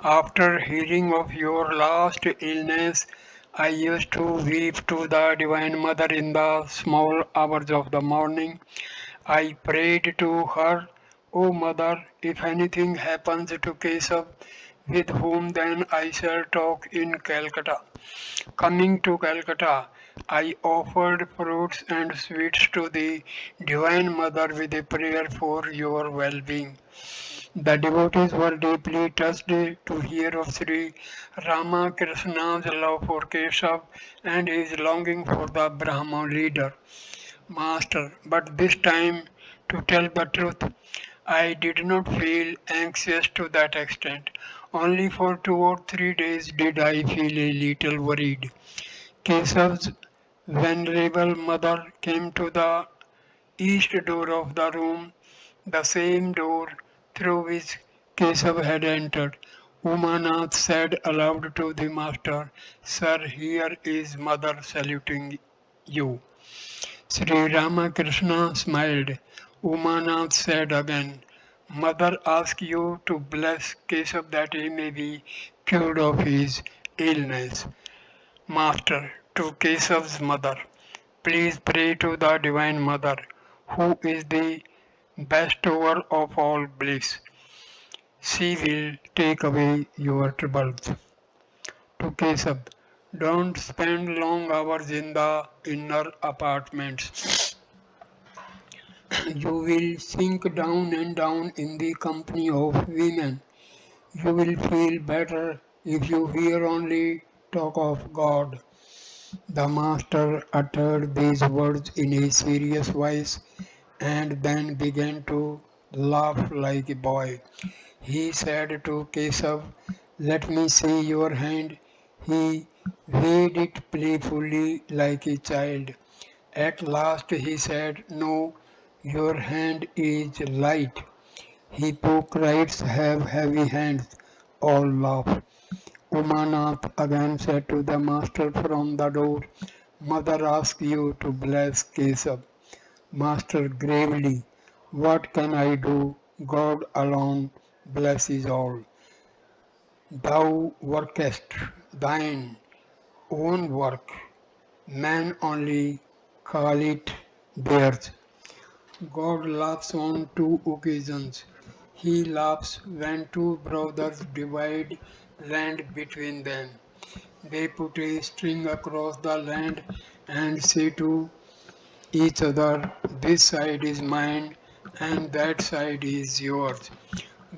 After hearing of your last illness, I used to weep to the Divine Mother in the small hours of the morning. I prayed to her, O Mother, if anything happens to Keshav, with whom then I shall talk in Calcutta. Coming to Calcutta, I offered fruits and sweets to the Divine Mother with a prayer for your well-being. The devotees were deeply touched to hear of Sri Ramakrishna's love for Keshav and his longing for the Brahma leader, Master. But this time, to tell the truth, I did not feel anxious to that extent. Only for 2 or 3 days did I feel a little worried. Keshav's venerable mother came to the east door of the room, the same door through which Keshav had entered. Umanath said aloud to the master, Sir, here is mother saluting you. Sri Ramakrishna smiled. Umanath said again, Mother asks you to bless Keshav that he may be cured of his illness. Master, to Keshav's mother, please pray to the Divine Mother, who is the bestower of all bliss. She will take away your troubles. To Keshav, don't spend long hours in the inner apartments. You will sink down and down in the company of women. You will feel better if you hear only talk of God. The master uttered these words in a serious voice and then began to laugh like a boy. He said to Keshav, Let me see your hand. He waved it playfully like a child. At last he said, No, your hand is light. Hypocrites have heavy hands. All laugh. Umanath again said to the master from the door, Mother asks you to bless Keshav. Master gravely, what can I do? God alone blesses all. Thou workest thine own work, men only call it theirs. God laughs on two occasions. He laughs when two brothers divide land between them. They put a string across the land and say to each other, This side is mine and that side is yours.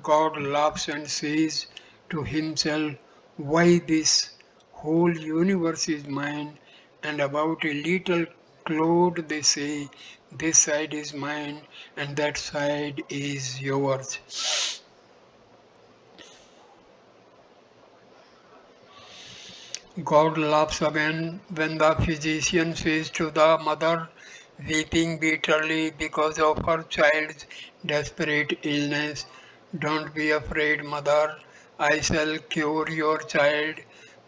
God laughs and says to himself, Why this whole universe is mine, and about a little cloud they say, This side is mine and that side is yours. God laughs again when the physician says to the mother, weeping bitterly because of her child's desperate illness, Don't be afraid, mother, I shall cure your child.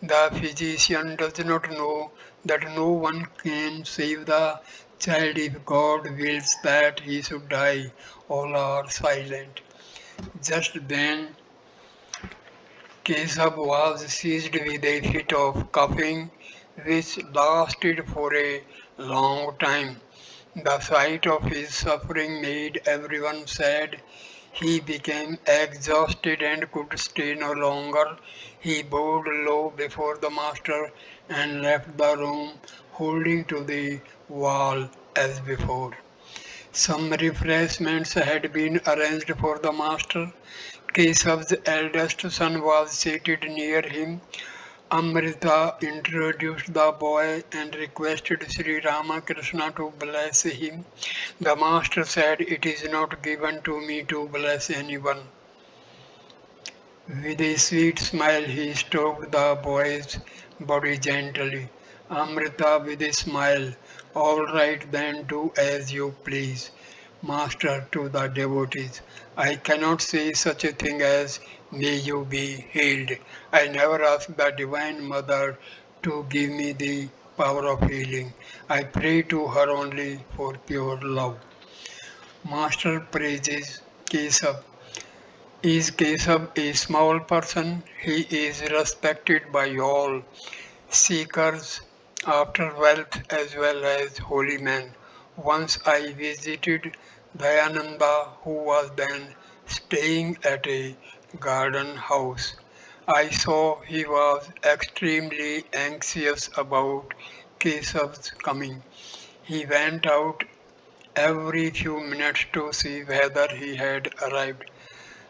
The physician does not know that no one can save the child if God wills that he should die. All are silent. Just then Keshav was seized with a fit of coughing which lasted for a long time. The sight of his suffering made everyone sad. He became exhausted and could stay no longer. He bowed low before the master and left the room, holding to the wall as before. Some refreshments had been arranged for the master. Keshav's eldest son was seated near him. Amrita introduced the boy and requested Sri Ramakrishna to bless him. The master said, It is not given to me to bless anyone. With a sweet smile, he stroked the boy's body gently. Amrita, with a smile, All right then, do as you please. Master, to the devotees, I cannot say such a thing as may you be healed. I never asked the Divine Mother to give me the power of healing. I pray to her only for pure love. Master praises Keshav. Is Keshav a small person? He is respected by all seekers after wealth as well as holy men. Once I visited Dayananda, who was then staying at a garden house. I saw he was extremely anxious about Keshav's coming. He went out every few minutes to see whether he had arrived.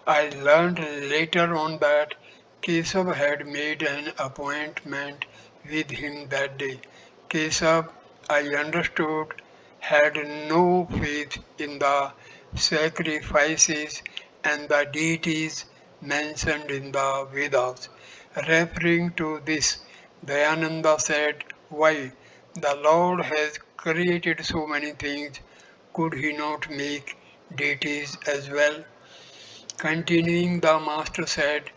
I learned later on that Keshav had made an appointment with him that day. Keshav, I understood, had no faith in the sacrifices and the deities mentioned in the Vedas. Referring to this, Dayananda said, Why, the Lord has created so many things, could he not make deities as well? Continuing, the master said,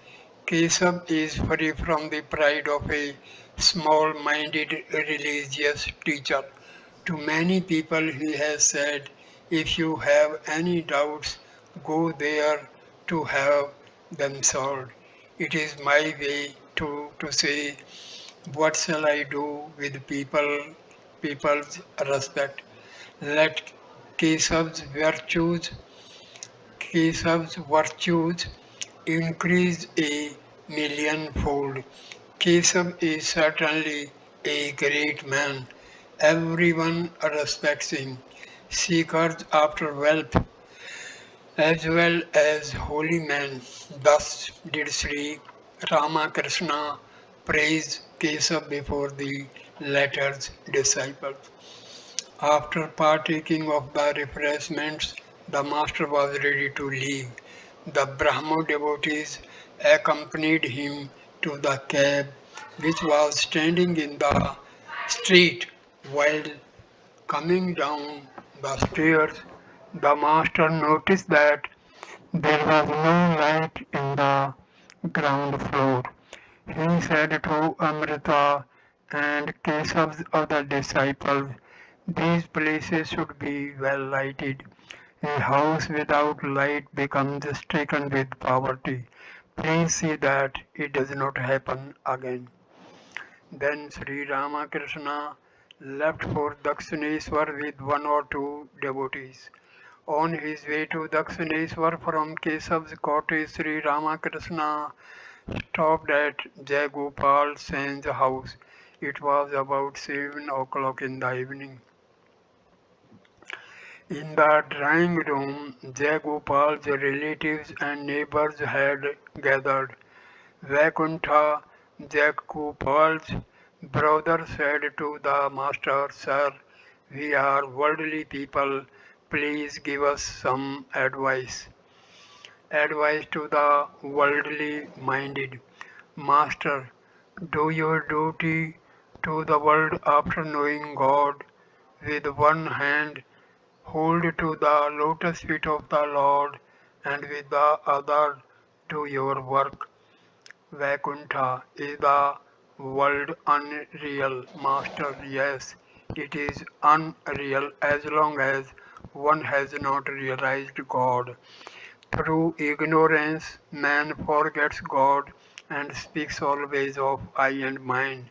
Kesab is free from the pride of a small-minded religious teacher. To many people he has said, if you have any doubts, go there to have them solved. It is my way to say, what shall I do with people's respect? Let Kesav's virtues increase a millionfold. Kesav is certainly a great man. Everyone respects him. Seekers after wealth as well as holy men. Thus did Sri Ramakrishna praise Kesav before the latter's disciples. After partaking of the refreshments, the master was ready to leave. The Brahmo devotees accompanied him to the cab which was standing in the street. While coming down the stairs, the master noticed that there was no light in the ground floor. He said to Amrita and Kesav's other disciples, these places should be well lighted. A house without light becomes stricken with poverty. Please see that it does not happen again. Then Sri Ramakrishna left for Dakshineswar with one or two devotees. On his way to Dakshineswar from Kesav's cottage, Sri Ramakrishna stopped at Jayagopal Sen's house. It was about 7 o'clock in the evening. In the drawing room, Jayagopal's relatives and neighbors had gathered. Vaikuntha, Jayagopal's brother, said to the master, Sir, we are worldly people. Please give us some advice. Advice to the worldly minded. Master, do your duty to the world after knowing God. With one hand, hold to the lotus feet of the Lord, and with the other, do your work. Vaikuntha, is the world unreal? Master, yes, it is unreal as long as one has not realized God. Through ignorance, man forgets God and speaks always of I and mine.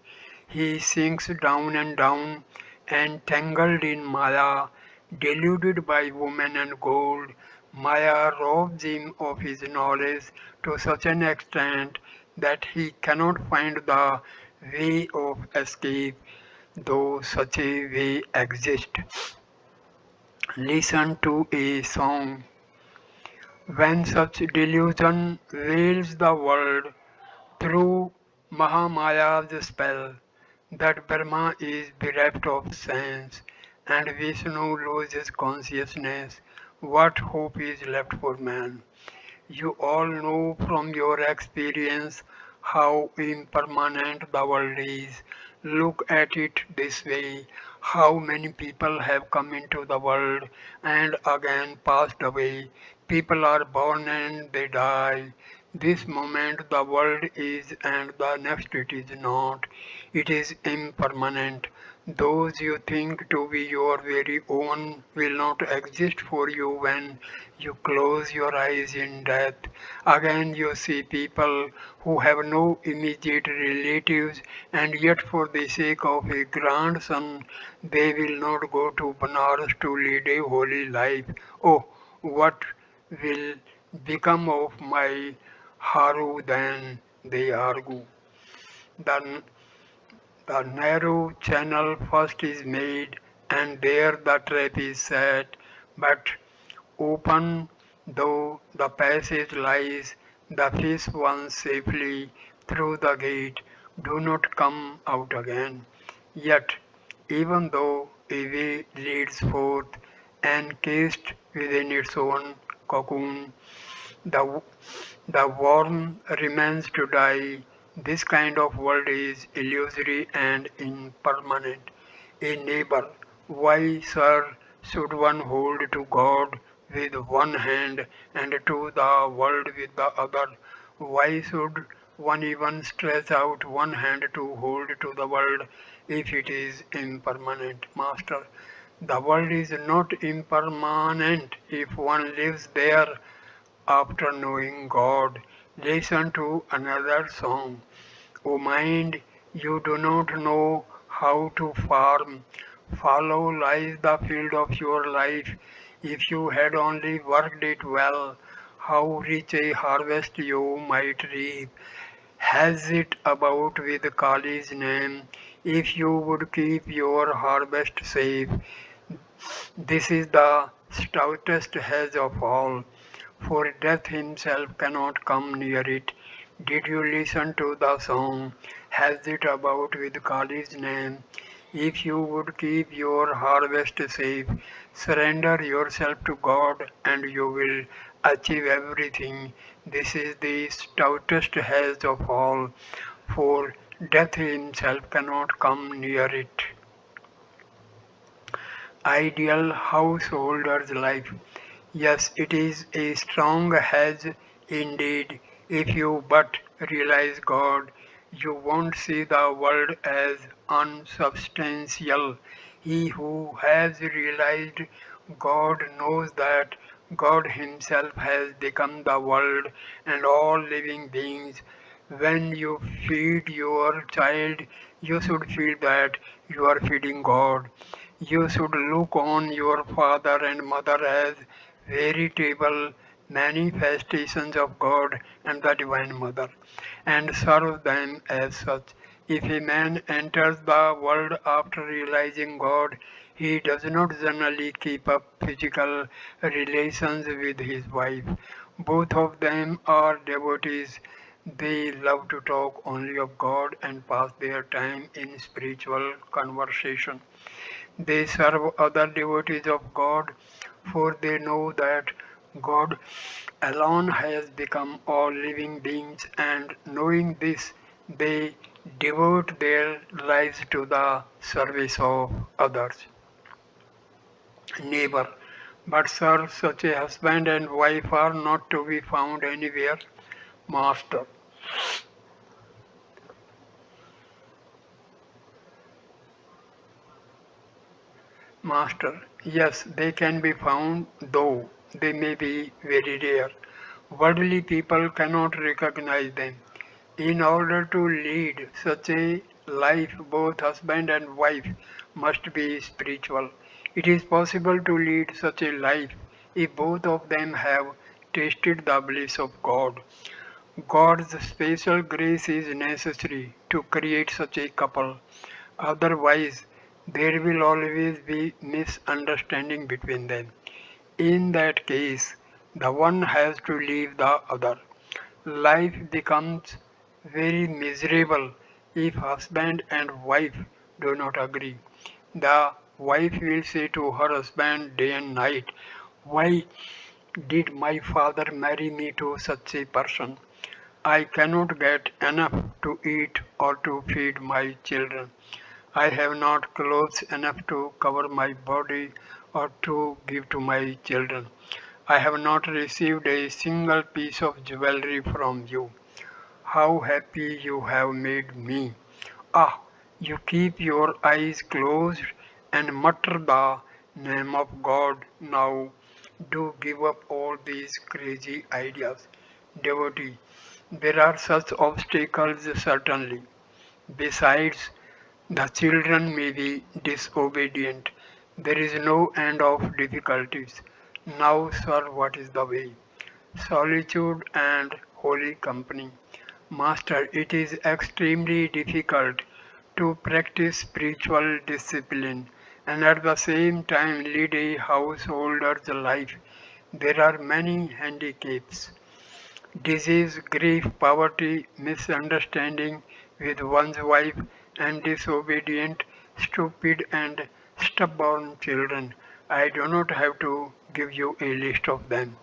He sinks down and down, entangled in Maya, deluded by woman and gold. Maya robs him of his knowledge to such an extent that he cannot find the way of escape, though such a way exists. Listen to a song. When such delusion veils the world through Mahamaya's spell, that Brahma is bereft of sense and Vishnu loses consciousness, what hope is left for man? You all know from your experience how impermanent the world is. Look at it this way. How many people have come into the world and again passed away. People are born and they die. This moment the world is and the next it is not. It is impermanent. Those you think to be your very own will not exist for you when you close your eyes in death. Again you see people who have no immediate relatives and yet for the sake of a grandson they will not go to Banaras to lead a holy life. Oh, what will become of my Haru then? They argue. The the narrow channel first is made, and there the trap is set, but open though the passage lies, the fish once safely through the gate do not come out again. Yet, even though a way leads forth, encased within its own cocoon, the, the worm remains to die. This kind of world is illusory and impermanent. A neighbor, why, sir, should one hold to God with one hand and to the world with the other? Why should One even stretches out one hand to hold to the world if it is impermanent. Master, the world is not impermanent if one lives there after knowing God. Listen to another song. O mind, you do not know how to farm. Follow lies the field of your life. If you had only worked it well, how rich a harvest you might reap. Has it about with Kali's name, if you would keep your harvest safe. This is the stoutest hedge of all, for death himself cannot come near it. Did you listen to the song? Has it about with Kali's name? If you would keep your harvest safe, surrender yourself to God and you will achieve everything. This is the stoutest hedge of all, for death himself cannot come near it. Ideal householder's life. Yes, it is a strong hedge indeed. If you but realize God, you won't see the world as unsubstantial. He who has realized God knows that God Himself has become the world and all living beings. When you feed your child, you should feel that you are feeding God. You should look on your father and mother as veritable manifestations of God and the Divine Mother, and serve them as such. If a man enters the world after realizing God, he does not generally keep up physical relations with his wife. Both of them are devotees. They love to talk only of God and pass their time in spiritual conversation. They serve other devotees of God, for they know that God alone has become all living beings, and knowing this, they devote their lives to the service of others. Neighbor. But sir, such a husband and wife are not to be found anywhere. Master. Master, yes, they can be found, though they may be very rare. Worldly people cannot recognize them. In order to lead such a life, both husband and wife must be spiritual. It is possible to lead such a life if both of them have tasted the bliss of God. God's special grace is necessary to create such a couple. Otherwise, there will always be misunderstanding between them. In that case, the one has to leave the other. Life becomes very miserable if husband and wife do not agree. The wife will say to her husband day and night, "Why did my father marry me to such a person? I cannot get enough to eat or to feed my children. I have not clothes enough to cover my body or to give to my children. I have not received a single piece of jewelry from you. How happy you have made me. Ah, you keep your eyes closed and mutter the name of God. Now, do give up all these crazy ideas. Devotee, there are such obstacles certainly. Besides, the children may be disobedient. There is no end of difficulties. Now, sir, what is the way? Solitude and holy company. Master, it is extremely difficult to practice spiritual discipline and at the same time lead a householder's life. There are many handicaps. Disease, grief, poverty, misunderstanding with one's wife, and disobedient, stupid, and stubborn children. I do not have to give you a list of them.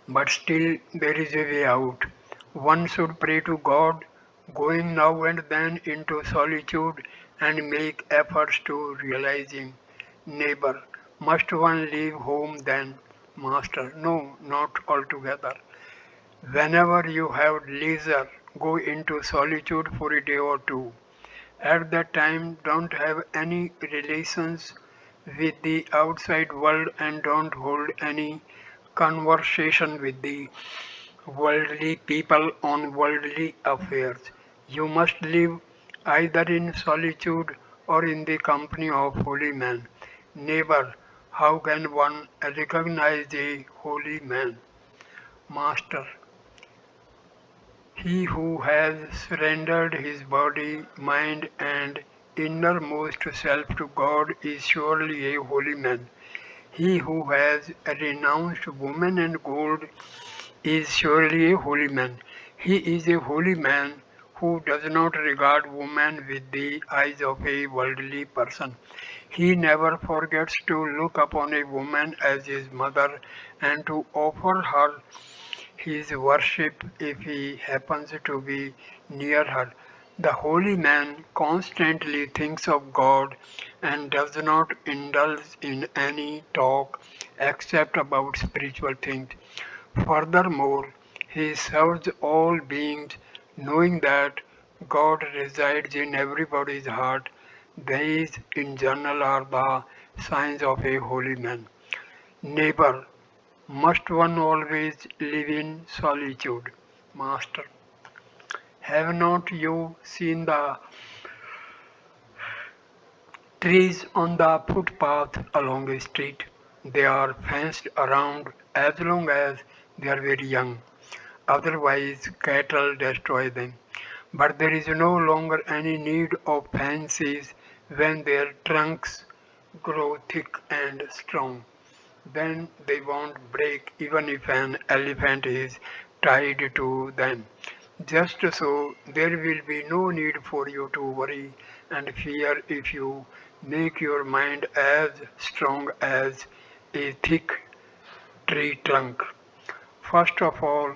But still, there is a way out. One should pray to God, going now and then into solitude and make efforts to realize Him. Neighbor, must one leave home then? Master, no, not altogether. Whenever you have leisure, go into solitude for a day or two. At that time, don't have any relations with the outside world and don't hold any conversation with the worldly people on worldly affairs. You must live either in solitude or in the company of holy men. Neighbor, how can one recognize a holy man? Master, he who has surrendered his body, mind, and innermost self to God is surely a holy man. He who has renounced woman and gold is surely a holy man. He is a holy man who does not regard woman with the eyes of a worldly person. He never forgets to look upon a woman as his mother and to offer her his worship if he happens to be near her. The holy man constantly thinks of God and does not indulge in any talk except about spiritual things. Furthermore, he serves all beings, knowing that God resides in everybody's heart. These, in general, are the signs of a holy man. Neighbor, must one always live in solitude? Master, have not you seen the trees on the footpath along a street? They are fenced around as long as they are very young. Otherwise, cattle destroy them. But there is no longer any need of fences when their trunks grow thick and strong. Then they won't break even if an elephant is tied to them. Just so there will be no need for you to worry and fear if you make your mind as strong as a thick tree trunk. First of all,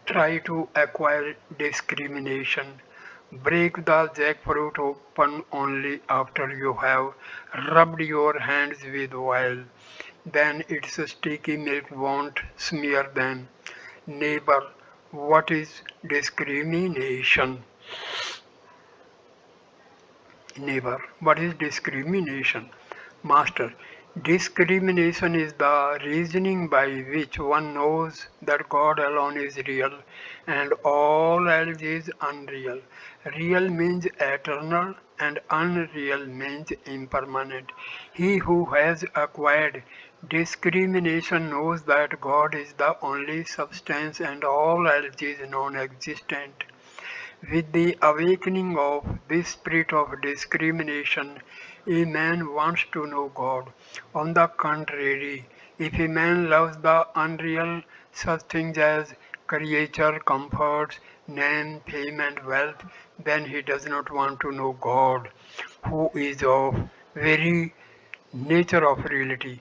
try to acquire discrimination. Break the jackfruit open only after you have rubbed your hands with oil. Then its sticky milk won't smear them. Neighbor, what is discrimination? Neighbor, what is discrimination? Master, discrimination is the reasoning by which one knows that God alone is real and all else is unreal. Real means eternal and unreal means impermanent. He who has acquired discrimination knows that God is the only substance and all else is non-existent. With the awakening of this spirit of discrimination, a man wants to know God. On the contrary, if a man loves the unreal, such things as creature, comforts, name, fame, and wealth, then he does not want to know God, who is of very nature of reality.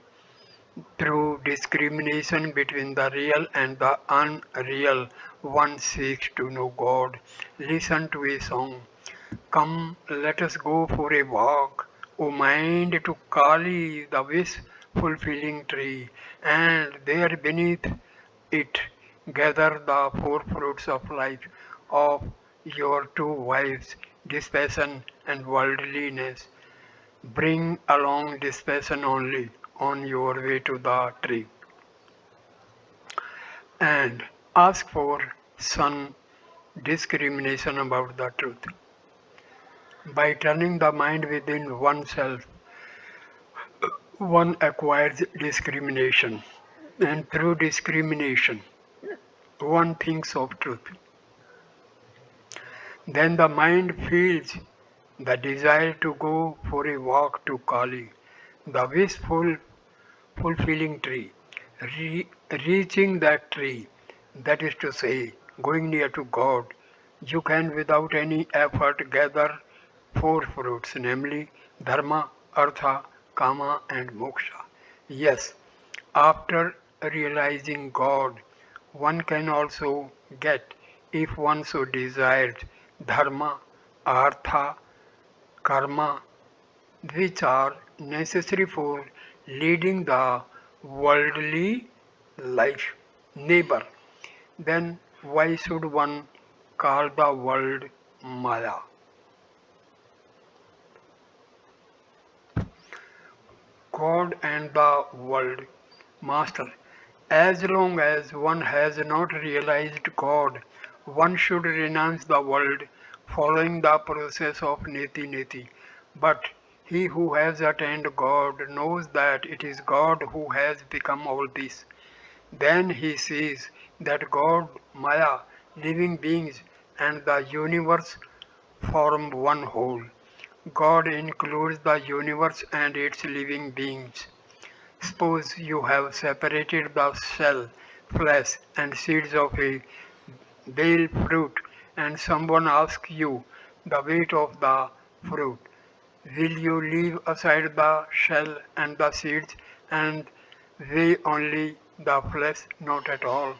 Through discrimination between the real and the unreal, one seeks to know God. Listen to a song. Come, let us go for a walk. O mind, to Kali, the wish fulfilling tree, and there beneath it gather the four fruits of life of your two wives, dispassion and worldliness. Bring along dispassion only on your way to the tree, and ask for some discrimination about the truth. By turning the mind within oneself, one acquires discrimination, and through discrimination, one thinks of truth. Then the mind feels the desire to go for a walk to Kali, the wishful fulfilling tree. Reaching that tree, that is to say, going near to God, you can without any effort gather four fruits, namely Dharma, Artha, Kama, and Moksha. Yes, after realizing God, one can also get, if one so desires, Dharma, Artha, Karma, which are necessary for leading the worldly life. Neighbor, then Why should one call the world Maya? God and the world. Master, as long as one has not realized God, one should renounce the world, following the process of neti neti. But he who has attained God knows that it is God who has become all this. Then he sees that God, Maya, living beings, and the universe form one whole. God includes the universe and its living beings. Suppose you have separated the shell, flesh, and seeds of a bale fruit, and someone asks you the weight of the fruit. Will you leave aside the shell and the seeds and weigh only the flesh? Not at all.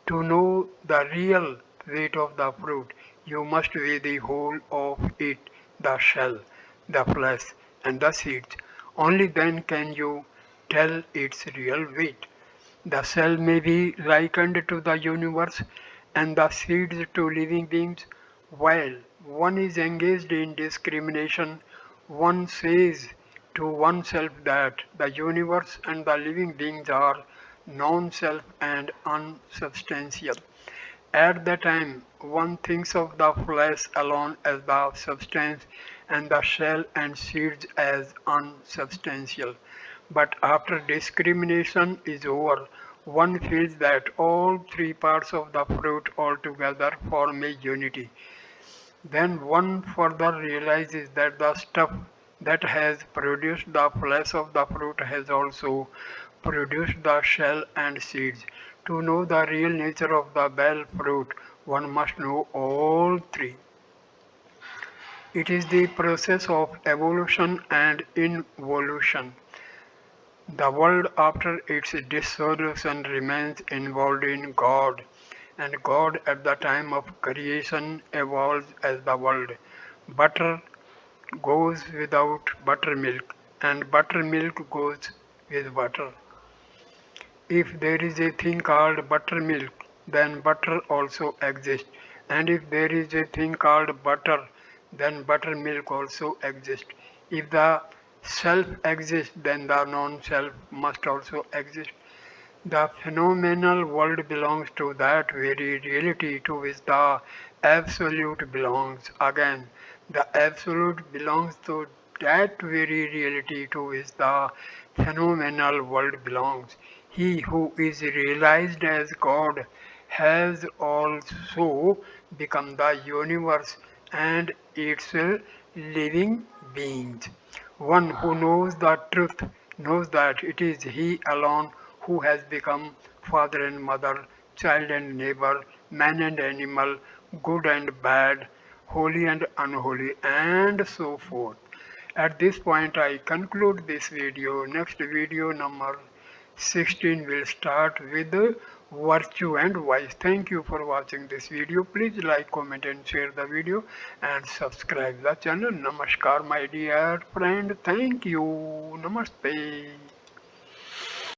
To know the real weight of the fruit, you must weigh the whole of it, the shell, the flesh, and the seeds. Only then can you tell its real weight. The cell may be likened to the universe and the seeds to living beings. While one is engaged in discrimination, one says to oneself that the universe and the living beings are non-self and unsubstantial. At the time, one thinks of the flesh alone as the substance and the shell and seeds as unsubstantial. But after discrimination is over, one feels that all three parts of the fruit altogether form a unity. Then one further realizes that the stuff that has produced the flesh of the fruit has also produced the shell and seeds. To know the real nature of the bell fruit, one must know all three. It is the process of evolution and involution. The world after its dissolution remains involved in God, and God at the time of creation evolves as the world. Butter goes without buttermilk, and buttermilk goes with butter. If there is a thing called buttermilk, then butter also exists. And if there is a thing called butter, then buttermilk also exists. If the self exists, then the non-self must also exist. The phenomenal world belongs to that very reality to which the absolute belongs. Again, the absolute belongs to that very reality to which the phenomenal world belongs. He who is realized as God has also become the universe and its living beings. One who knows the truth knows that it is he alone who has become father and mother, child and neighbor, man and animal, good and bad, holy and unholy, and so forth. At this point, I conclude this video. Next video number 16 will start with virtue and vice. Thank you for watching this video. Please like, comment and share the video and subscribe the channel. Namaskar my dear friend. Thank you. Namaste.